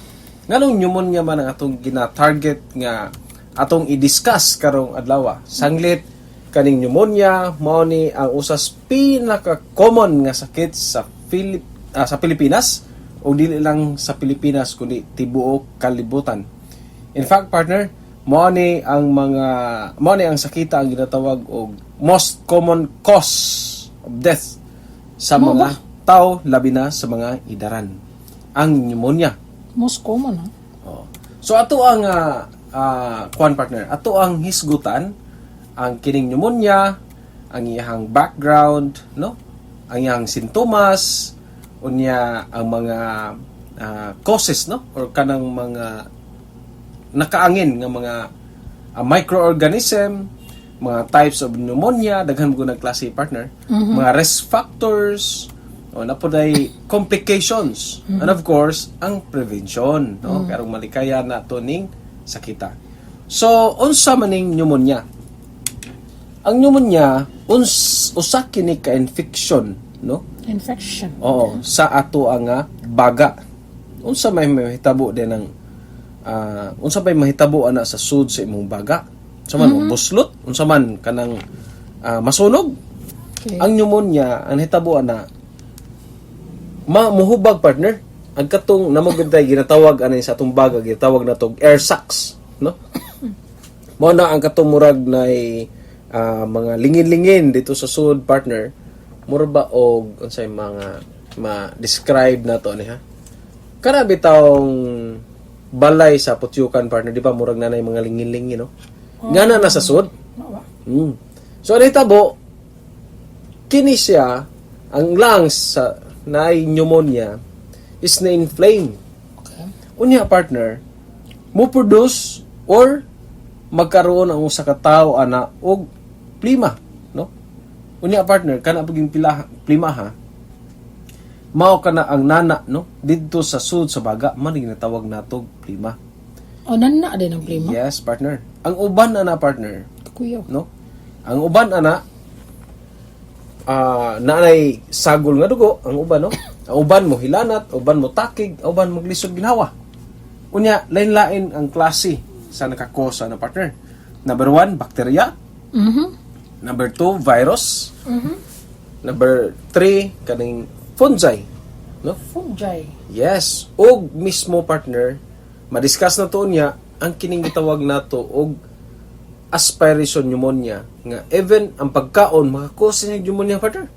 Nganong pneumonia man ang atong gina-target nga atong i-discuss karong adlaw. Sanglit kaning pneumonia mao ni ang usas pinaka-common nga sakit sa Pilipinas o dili lang sa Pilipinas kundi tibuok kalibutan. In fact, partner, mao ni ang sakita ang ginatawag og most common cause of death sa mga tao, labi na sa mga idaran. Ang pneumonia. Most common, ha? Oh. So ato ang kuan partner, ato ang hisgutan ang kining pneumonia, ang iyang background, no? Ang iyang sintomas, unya ang mga causes, no? Or kanang mga nakaangin nga mga microorganism, mga types of pneumonia, daghan mo klase partner, mga risk factors, o napoday complications, and of course, ang prevention, no? Karong malikaya na to ning sakita. So, unsa maning pneumonia? Ang pneumonia, usa kini ka infection, no? Infection. Oo, sa ato ang baga. Unsa may mahitabo din ng unsa may mahitabo ana sa sud sa imong baga? Unsa man buslot, unsa man kanang masunog. Okay. Ang pneumonia, ang hitabo ana muhubag partner. Ang katong namugintay ginatawag ani sa atong baga ginatawag na tong air sacs, no? Mao na ang katong murag nay mga lingin-lingin dito sa sud partner. Mura ba og unsay mga ma-describe na to ni ha? Kana bitawng balay sa putyukan partner, di ba murag nanay mga lingin-lingin, no? Ngana na sa sud. So ano hitabo, kini siya ang lungs sa naay pneumonia is na-inflame. Okay. Unya partner, mo produce or magkaroon ang usa ka tawo ana og plima, no? Unya partner, kana paging plima ha. Mao kana ang nana, no? Didto sa sud sa baga man ginatawag natog plima. O, nana din ang prima. Yes, partner. Ang uban ana partner, Kuya. no? Ang uban ana naanay sagol nga dugo, ang uban, no? Ang uban mo hilanat, uban mo takig, uban mo glisod ginhawa. Unya, lain-lain ang klase sa nakakosa na partner. Number 1, bakterya. Number 2, virus. Number 3, kaning fungi. No? Fungi. Yes. Og mismo partner, madiscuss na to niya ang kining gitawag nato og aspiration pneumonia nga even ang pagkaon makakose ng pneumonia partner.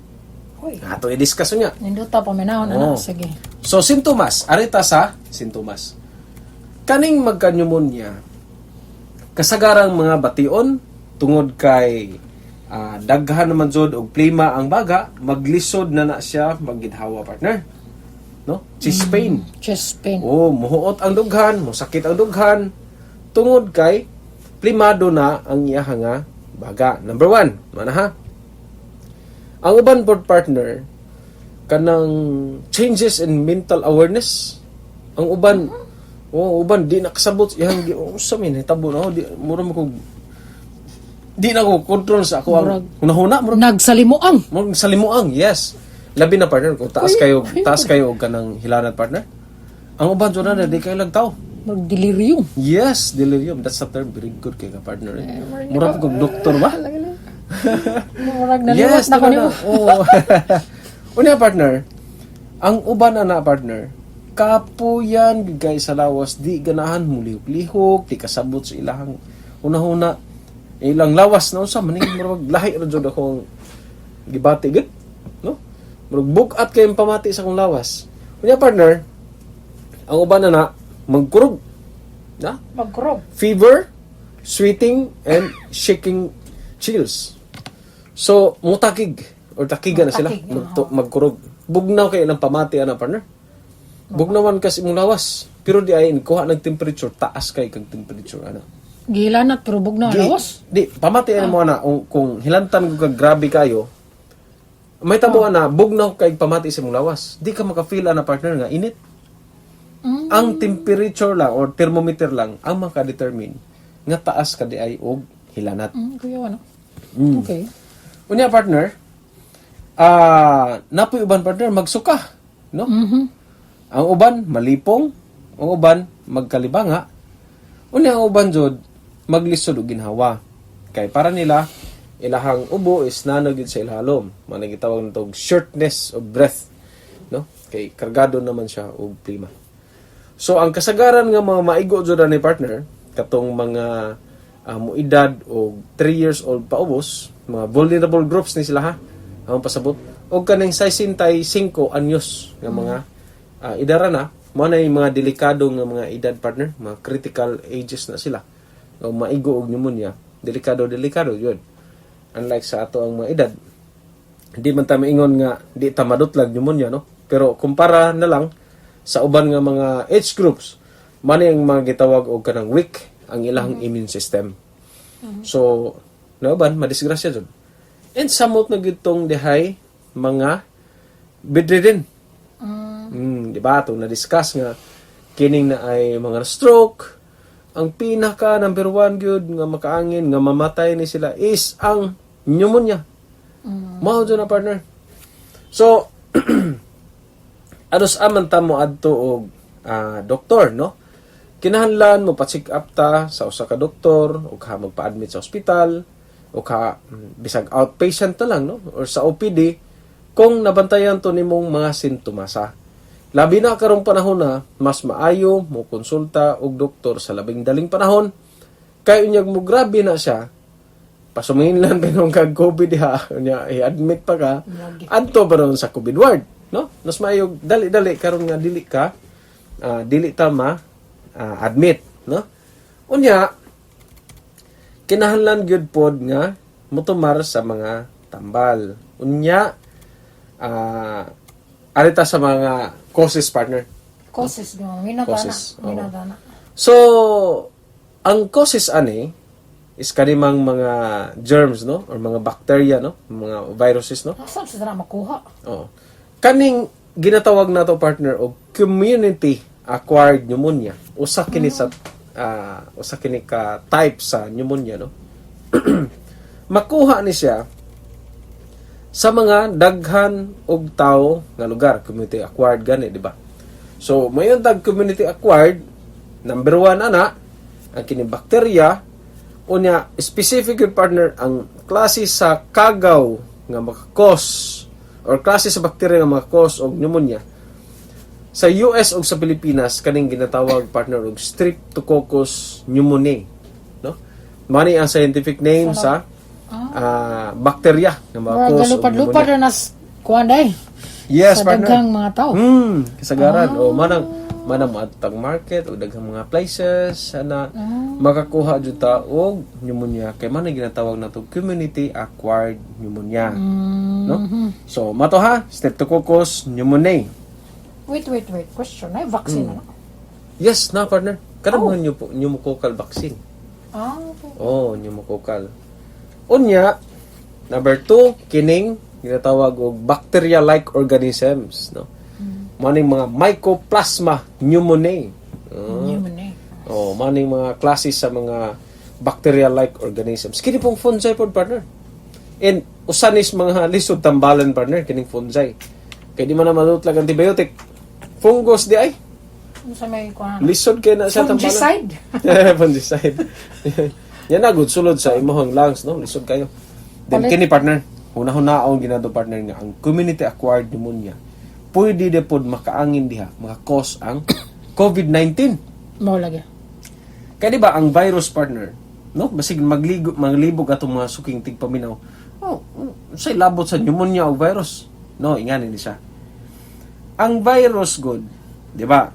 Hoy. Ato i-discuss niya. Ninduta pa minahon, Oo. Sige. So sintomas, arita sa sintomas. Kaning magka-pneumonia kasagarang mga bation tungod kay daghan naman jud og plima ang baga, maglisod na siya magginhawa partner. No? Chest pain. Chest pain. Oh, muhuot ang dughan, musakit ang dughan tungod kay plimado na ang iyang nga baga. Number 1, mana ha? Ang uban pod partner kanang changes in mental awareness. Ang uban uban di nakasabot iyang usa min hitabo no, di mura mo kog di na ko control sa ako ang hunahuna mura Nagsalimuang. salimuang, yes. Labi na partner kung taas kayo og kanang hilanat partner. Ang uban jud na di kayo lagtaw. Mag-delirium. Yes, delirium. That's a term very good kay ka partner. Mura ko kog doktor ba? Murag naliwat Yes, na ko nimo. Oo. Unya partner, ang uban na partner, kapuyan gay sa lawas di ganahan mulihok-lihok, di kasabot sa ilahang una-una ilang lawas na unsa maning murag lahi ra jud akong gibati gid, no? Murag bukat kay pamati sa akong lawas. Unya partner, ang uban na magkurog. Na? Magkurog. Fever, sweating, and shaking chills. So, mutakig or takigan na sila. Magkurog. Bugnaw kayo ng pamati, partner. Bugnawan kasi mong lawas. Pero di ay kuha ng temperature. Taas kayo kang temperature. Gilanat pero bugnaw lawas. Di, pamati mo na. Kung hilantan ko grabe kayo, may tabo na, bugnaw kayo pamati sa mong lawas. Di ka maka-feel partner nga init. Ang temperature lang or thermometer lang ang makadetermine nga taas ka di ay og hilanat. Kuya, ano? Okay. Unya partner, napoy uban partner magsuka, no? Ang uban malipong, ang uban magkalibanga. Unya ang uban jud maglisod og ginhawa. Kay para nila ilahang ubo is nanagid sa ilalom. Manay gitawag nitong shortness of breath, no? Kay kargado naman siya og prima. So ang kasagaran nga mga maigo jud ni partner katong mga muedad og 3 years old paubos, mga vulnerable groups ni sila ha. Ang pasabot og kaning 65 anyos nga mga idara na mo na yung mga delikado nga mga edad partner, mga critical ages na sila. O maigo og pneumonia, delikado yun. Unlike sa ato ang mga edad, hindi man ta maingon nga di ta madutlag pneumonia, no? Pero kumpara na lang sa uban nga mga age groups, man ang mga gitawag og kanang weak ang ilang immune system. So, nauban madisgrasya jud. And samot na gitong dihay mga bedridden. Di ba? Ito na-discuss nga kining na ay mga stroke. Ang pinaka number 1 gyud nga makaangin nga mamatay ni sila is ang pneumonia. Mao na partner. So ados aman ta mo adto og doktor, no? Kinahanglan mo pa-check up ta sa usa ka doktor o ka magpa-admit sa ospital o ka bisag outpatient ta lang, no? Or sa OPD kung nabantayan to nimong mga sintomasa. Labi na karong panahon na mas maayo mo konsulta og doktor sa labing daling panahon kay unyag mo grabe na siya pasumingin lang pinong kag COVID ha unya i-admit pa ka adto pa ron sa COVID ward, no? Mas maayo dali karon nga dili ta admit, no? Unya kinahanglan gyud pod nga motumar sa mga tambal. Unya arita sa mga causes partner. Causes, no? Minadana. So, ang causes ani is kanimang mga germs, no? Or mga bacteria, no? Mga viruses, no? Saan sila na makuha? Oo. Kaning ginatawag nato partner og community acquired pneumonia. Usa kini ka type sa pneumonia, no? Makuha ni siya sa mga daghan og tao nga lugar, community acquired gani, di ba? So, mayon tag community acquired, number 1 ana ang kini bakterya unya specific yung partner ang klase sa kagaw nga maka-cause or klase sa bakterya nga maka-cause og pneumonia. Sa US o sa Pilipinas kaning ginatawag partner og Streptococcus pneumoniae, no? Mani ang scientific name sa bakterya na maka-cause og Galupad-lupad pneumonia. na kuanday. Yes, sa partner. daghang mga tao. Kasagaran. O manang maadtang market o daghang mga places na makakuha jud ta og pneumonia kay man ginatawag nato community acquired pneumonia. No? So mato ha, Streptococcus pneumoniae. Wait. Question. Ay, vaccine na. Yes, na partner. Kada mga pneumococcal vaccine. Okay. Oh, pneumococcal. Unya, number 2, kining ginatawag og bacteria-like organisms, no? Maning mga Mycoplasma pneumoniae. Maning mga klase sa mga bacteria-like organisms. Kini pong fungi pod partner. And usanis mga lisod tambalan partner kining fungi. Kay di man na madutlag antibiotic. Fungus di ay. Sa may kuan. Lisod kay na siya tambalan. Fungicide. Fungicide. Yan na good sulod sa imong lungs, no? Lisod kayo. Then kini partner, hunahuna-on ginado partner nga ang community acquired pneumonia. Pwede de pod makaangin diha, maka-cause ang COVID-19. Mao lagi. Kaya di ba ang virus partner, no? Basig maglibog atong mga suking tigpaminaw. Say labot sa pneumonia o virus. No, ingani ni siya. Ang virus good, di ba?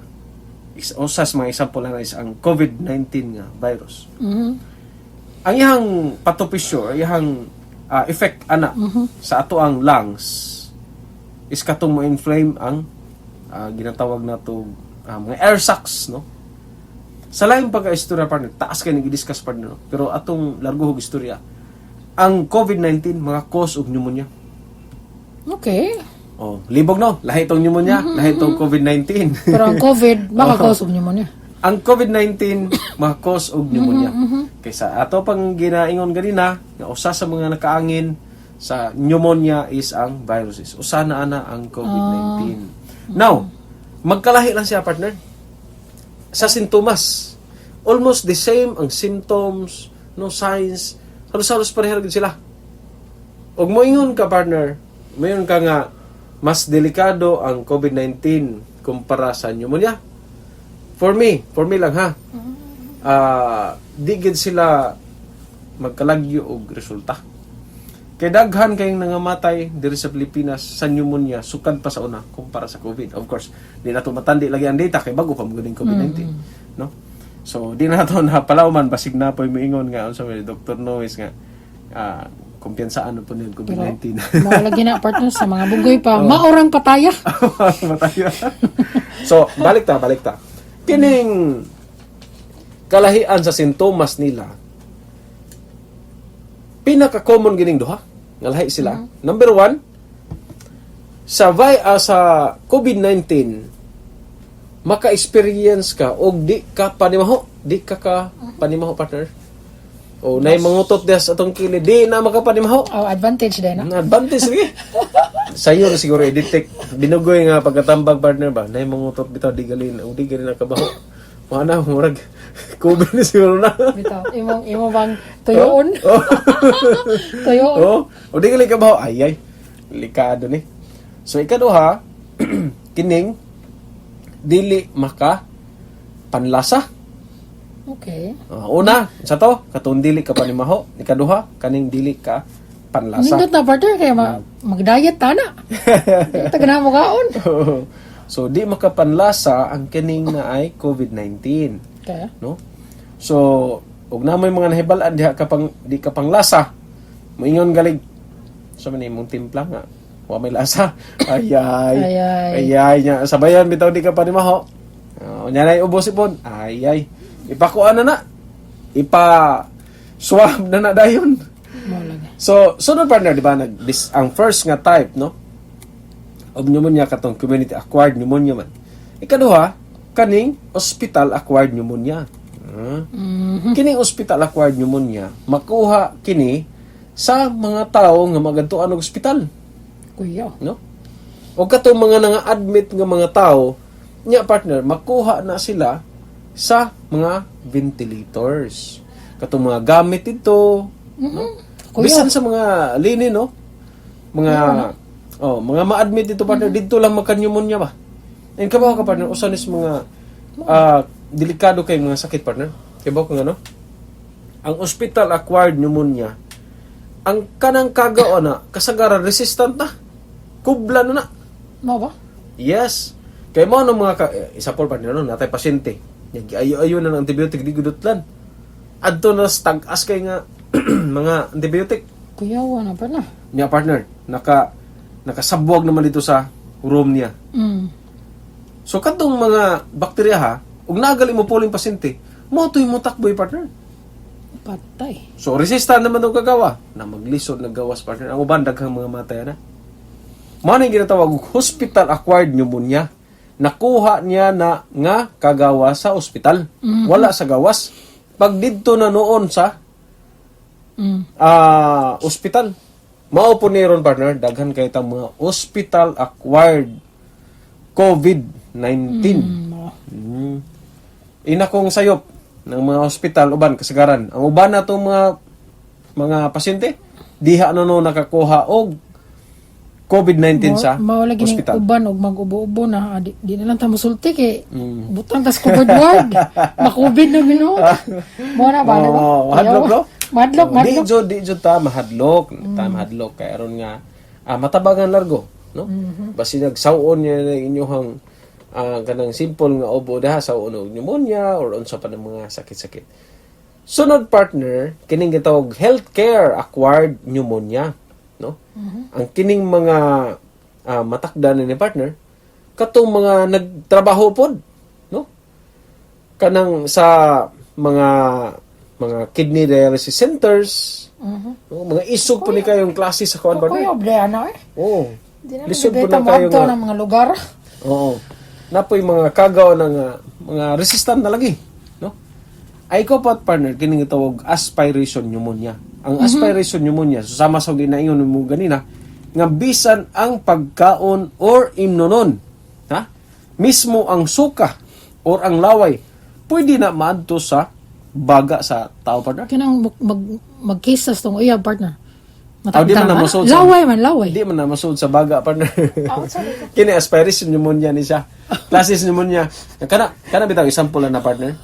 Usas mga example na is ang COVID-19 nga virus. Ang iyang patopisyo, iyang effect ana sa ato ang lungs is katong mo inflame ang ginatawag nato mga air sacs, no? Sa laing pagka-istorya partner, taas kayo nag-discuss partner, no? Pero atong largohog istorya, ang COVID-19 mga cause og pneumonia. Okay. Libog no, lahi itong pneumonia, lahi itong COVID-19. Pero ang COVID, maka-cause of pneumonia. ang COVID-19 makakos og pneumonia. Kaysa ato pang ginaingon ganina nga usa sa mga nakaangin sa pneumonia is ang viruses. Usa na ana ang COVID-19. Now, magkalahi lang siya, partner. Sa sintomas, almost the same ang symptoms, no signs, halos-halos pareha gid sila. Og moingon ka, partner, mayon ka nga mas delikado ang COVID-19 kumpara sa pneumonia. For me lang ha. Di gid sila magkalagyo og resulta. Kay daghan kayong nangamatay diri sa Pilipinas sa pneumonia sukad pa sa una kumpara sa COVID. Of course, di na to matandi lagi ang data kay bago pa magaling COVID-19, no? So di na to na palawman basig na poy moingon nga unsa may Dr. Nois nga kumpiyansaan po niya COVID-19. Mawalagi na partner sa mga bugoy pa. Maorang pataya. Mataya. So, balik ta. Kining kalahian sa sintomas nila, pinaka-common gining duha. Nga lahi sila. Number 1, sa COVID-19, maka-experience ka og di ka panimaho. Di ka panimaho, partner. O nay mangutot des atong kilid di na makapanimaho. Advantage din, no? Advantage lagi. Sayo na siguro i-detect. Binugoy nga pagkatambag, partner ba? Nay mangutot bitaw di galin nakabaho. Mana murag COVID na siguro na. Bitaw, imo bang tuyoon? Tuyoon. O di galin kabaho. Ay. Delikado ni. So ikaduha, kining dili maka panlasa. Okay. Una, sa to, katong dili ka panimaho. Ikaduha, kaning dili ka panlasa. Nindot na partner kaya mag-diet ta na. Di ta ganahan mo kaon. So di makapanlasa ang kining na ay COVID-19, Okay. no? So ug na may mga nahibalan diha di ka panglasa. Moingon galig. So man imong timpla nga wa may lasa. Ayay nya sabayan bitaw di ka panimaho. Nya nay ubos ipon. Ayay. Ipakuan na. Swab na dayon. So, sunod partner, di ba, ang first nga type, no? Of pneumonia katong community-acquired pneumonia man. Ikaduha, kaning hospital-acquired pneumonia. Kining hospital-acquired pneumonia, makuha kini sa mga tao nga magadtuan og ospital. Kuya. No? O katong mga nanga-admit nga mga tao, nya partner, makuha na sila sa mga ventilators. Katong mga gamit ito, no? Bisan sa mga lini, no? Mga ma-admit dito, partner, dito lang magka-pneumonia ba? And kabaw ka, partner, usanis mga delikado kay mga sakit, partner. Kabaw ka nga, no? Ang hospital-acquired pneumonia, ang kanang kagao na, kasagaran, resistant na. Kubla na na. Mo ba? Yes. Kaya mo ng mga, isa po, partner, no? Natay pasyente. Ayo na ng antibiotic, di gudutlan. Adto na stag-as kay nga mga antibiotic. Kuya, wala pa na. Niya partner, nakasabwag naman dito sa room niya. So katong mga bakterya ha, ug nagali mo puling pasyente, mo to'y mo takboy, partner. Patay. So resistant naman itong kagawa na maglisod naggawas, partner. Ang uban daghang mga matay na. Mao na ginatawag hospital-acquired pneumonia. Nakuha niya na nga kagawa sa ospital. Wala sa gawas. Pag didto na noon sa ospital. Mao po ni ron, partner, daghan kay ta mga hospital-acquired COVID-19. Ina kong sayop ng mga ospital uban kasagaran. Ang uban na itong mga pasyente, diha na no nakakuha og COVID-19 sa mawala gining ospital. uban og mag-ubo-ubo na di na lang ta mosulti kay butang tas covered ward. Ma-COVID na gino. Mo na ba? Mahadlok, no? Madlok. Di jud ta mahadlok. Ta mahadlok kay aron nga matabagan largo, no? Basi nagsawon niya na inyong kanang simple nga ubo daha sa unog pneumonia or unsa pa ng mga sakit-sakit. Sunod, partner, kining gitawag healthcare acquired pneumonia, no? Ang kining mga matakdan ni partner katong mga nagtrabaho pod, no? Kanang sa mga kidney dialysis centers, no? Mga isog po ni kayong klase sa kuan, partner. Kuya, oblea na Oo. Di na Lisod po beta na kayo mo nga. ng mga lugar. Oo. Napoy mga kagaw ng mga resistant na lagi, no? Ay ko pat partner kining gitawag aspiration pneumonia. Ang aspiration pneumonia susama sa ginaingon mo ganina nga bisan ang pagkaon or imnonon, ha? Mismo ang suka or ang laway pwede na maadto sa baga sa tao partner. Kanang mag-kisas tong uyab partner. Di man na masud sa laway man, laway. Di man na masud sa baga partner. Sorry. Kini aspiration pneumonia ni siya. Classes pneumonia. Kana bitaw example na partner.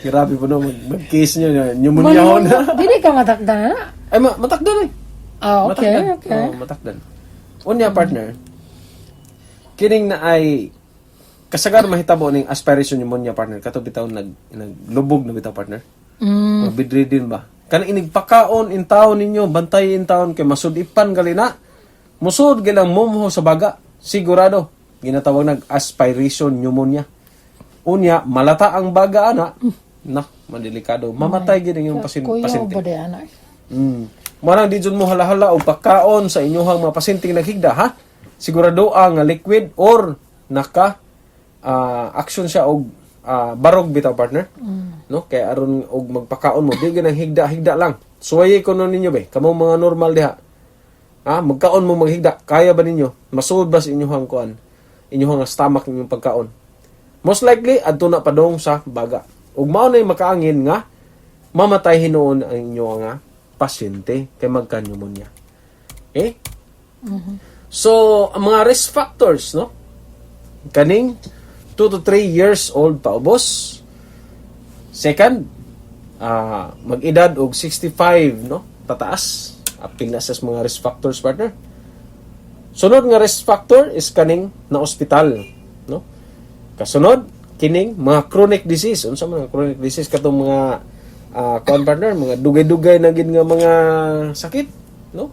Grabe po no mag-case niyo pneumonia ho na. Dili ka matakdan na. Ay matakdan ay. Okay. Matakdan. Unya partner. Kining na ay kasagar mahitabo ning aspiration pneumonia partner kato bitaw naglubog na bitaw partner. Bedridden ba? Kanang inigpakaon in taon ninyo, bantay in taon kay masudipan galina. Musud gilang mumho sa baga. Sigurado ginatawag nag aspiration pneumonia. Unya malata ang baga ana. Madelikado. Mamatay gid yung pasyente. Kuyaw ba di ana? Marang di mo halahala o pagkaon sa inyong mga pasyenteng naghigda, ha? Sigurado ang liquid or naka action siya og barog bitaw partner. No? Kaya aron og magpakaon mo, di ganang higda lang. Suwaye ko nun ninyo be, kamo mga normal diha. Magkaon mo maghigda, kaya ba ninyo? Masud ba sa inyong kuan? Inyong stomach ninyong pagkaon. Most likely adto na padong sa baga. Ug mao na makaangin nga mamatay hinuon ang inyong pasyente kay magka-pneumonia. Okay? So, ang mga risk factors, no? Kaning 2 to 3 years old pa ubos. Second, mag-edad og 65, no? Pataas. Apil na sa mga risk factors, partner. Sunod nga risk factor is kaning na ospital, no? Kasunod, kining mga chronic disease. Unsa man ang chronic disease katong mga partner, mga dugay-dugay na gid nga mga sakit, no?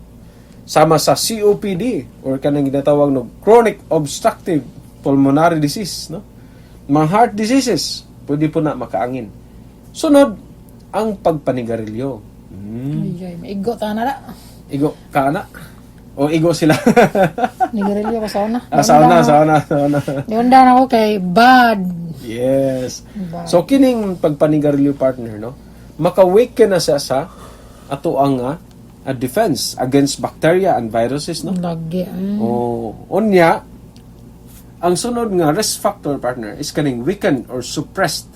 Sama sa COPD or kanang ginatawag no chronic obstructive pulmonary disease, no? Mga heart diseases, pwede po na makaangin. Sunod, ang pagpanigarilyo. Ay, maigo ta na. Igo ka na? O igo sila? Nigarilyo ko sauna. Sauna. Niundan ako kay bad. Yes. So, kining pagpanigarilyo partner, no? Maka-wake na siya sa ato ang defense against bacteria and viruses, no? Lagi. Unya, ang sunod nga risk factor partner is kaning weakened or suppressed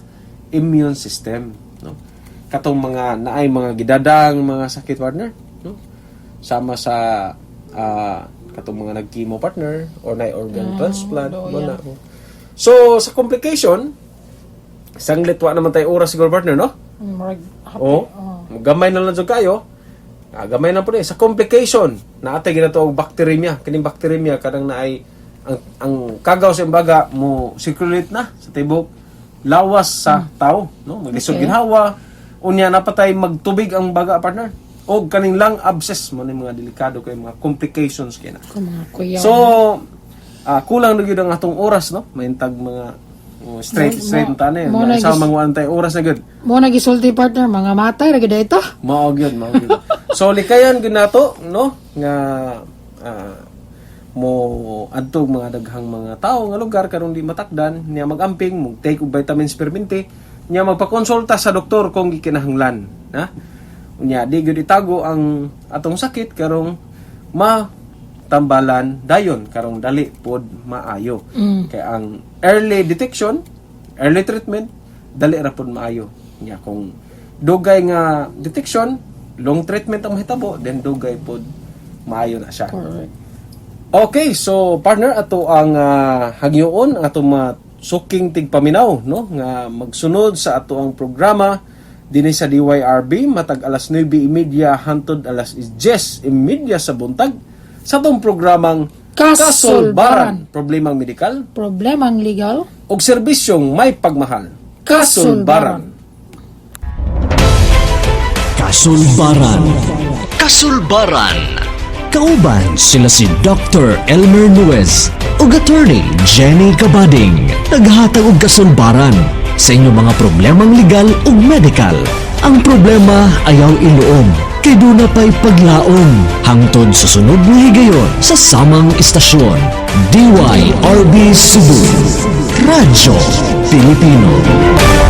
immune system, no? Katong mga naay mga gidadang mga sakit partner, no? Sama sa katong mga nag-chemo partner or naay organ transplant, na. So sa complication, isang litwa naman tayo oras siguro partner, no? Gamay na lang jud kayo. Gamay na po sa complication na atay ginatawag bacteremia. Kining bacteremia kadang naay ang kagaw sa imbaga mo circulate na sa tibok lawas sa tao, no? Maglisod ginhawa, unya napatay magtubig ang baga partner. O kaning lung abscess mo ni mga delikado kay mga complications kina. So kulang na gyud ang atong oras, no? Maintag mga straight tane. Sa mga antay oras na gyud. Mo nagisulti partner mga matay ra gyud ito. Mao gyud. So likayan gyud nato, no? Nga mo adto mga daghang mga tao nga lugar karon di matakdan niya magamping mo take og vitamins permente niya magpakonsulta sa doktor kung gikinahanglan, ha? Unya di gyud itago ang atong sakit karong matambalan dayon karong dali pod maayo. Kay ang early detection, early treatment dali ra pod maayo. Nya kung dugay nga detection, long treatment ang mahitabo, then dugay pod maayo na siya. Correct. Okay, so partner ato ang hagyoon ang atong suking tigpaminaw, no? Nga magsunod sa ato ang programa dinhi sa DYRB matag alas 9:30 hangtod alas 10:30 sa buntag sa atong programang Kasulbaran, problemang medikal, problemang legal, ug serbisyong may pagmahal. Kasulbaran. Kasulbaran. Kauban sila si Dr. Elmer Nuez ug Attorney Jenny Cabading. Naghatag og kasulbaran sa inyong mga problemang legal ug medical. Ang problema ayaw iluom, kay duna pa'y paglaom. Hangtod sa sunod nga higayon sa samang istasyon. DYRB Cebu. Radyo Pilipino.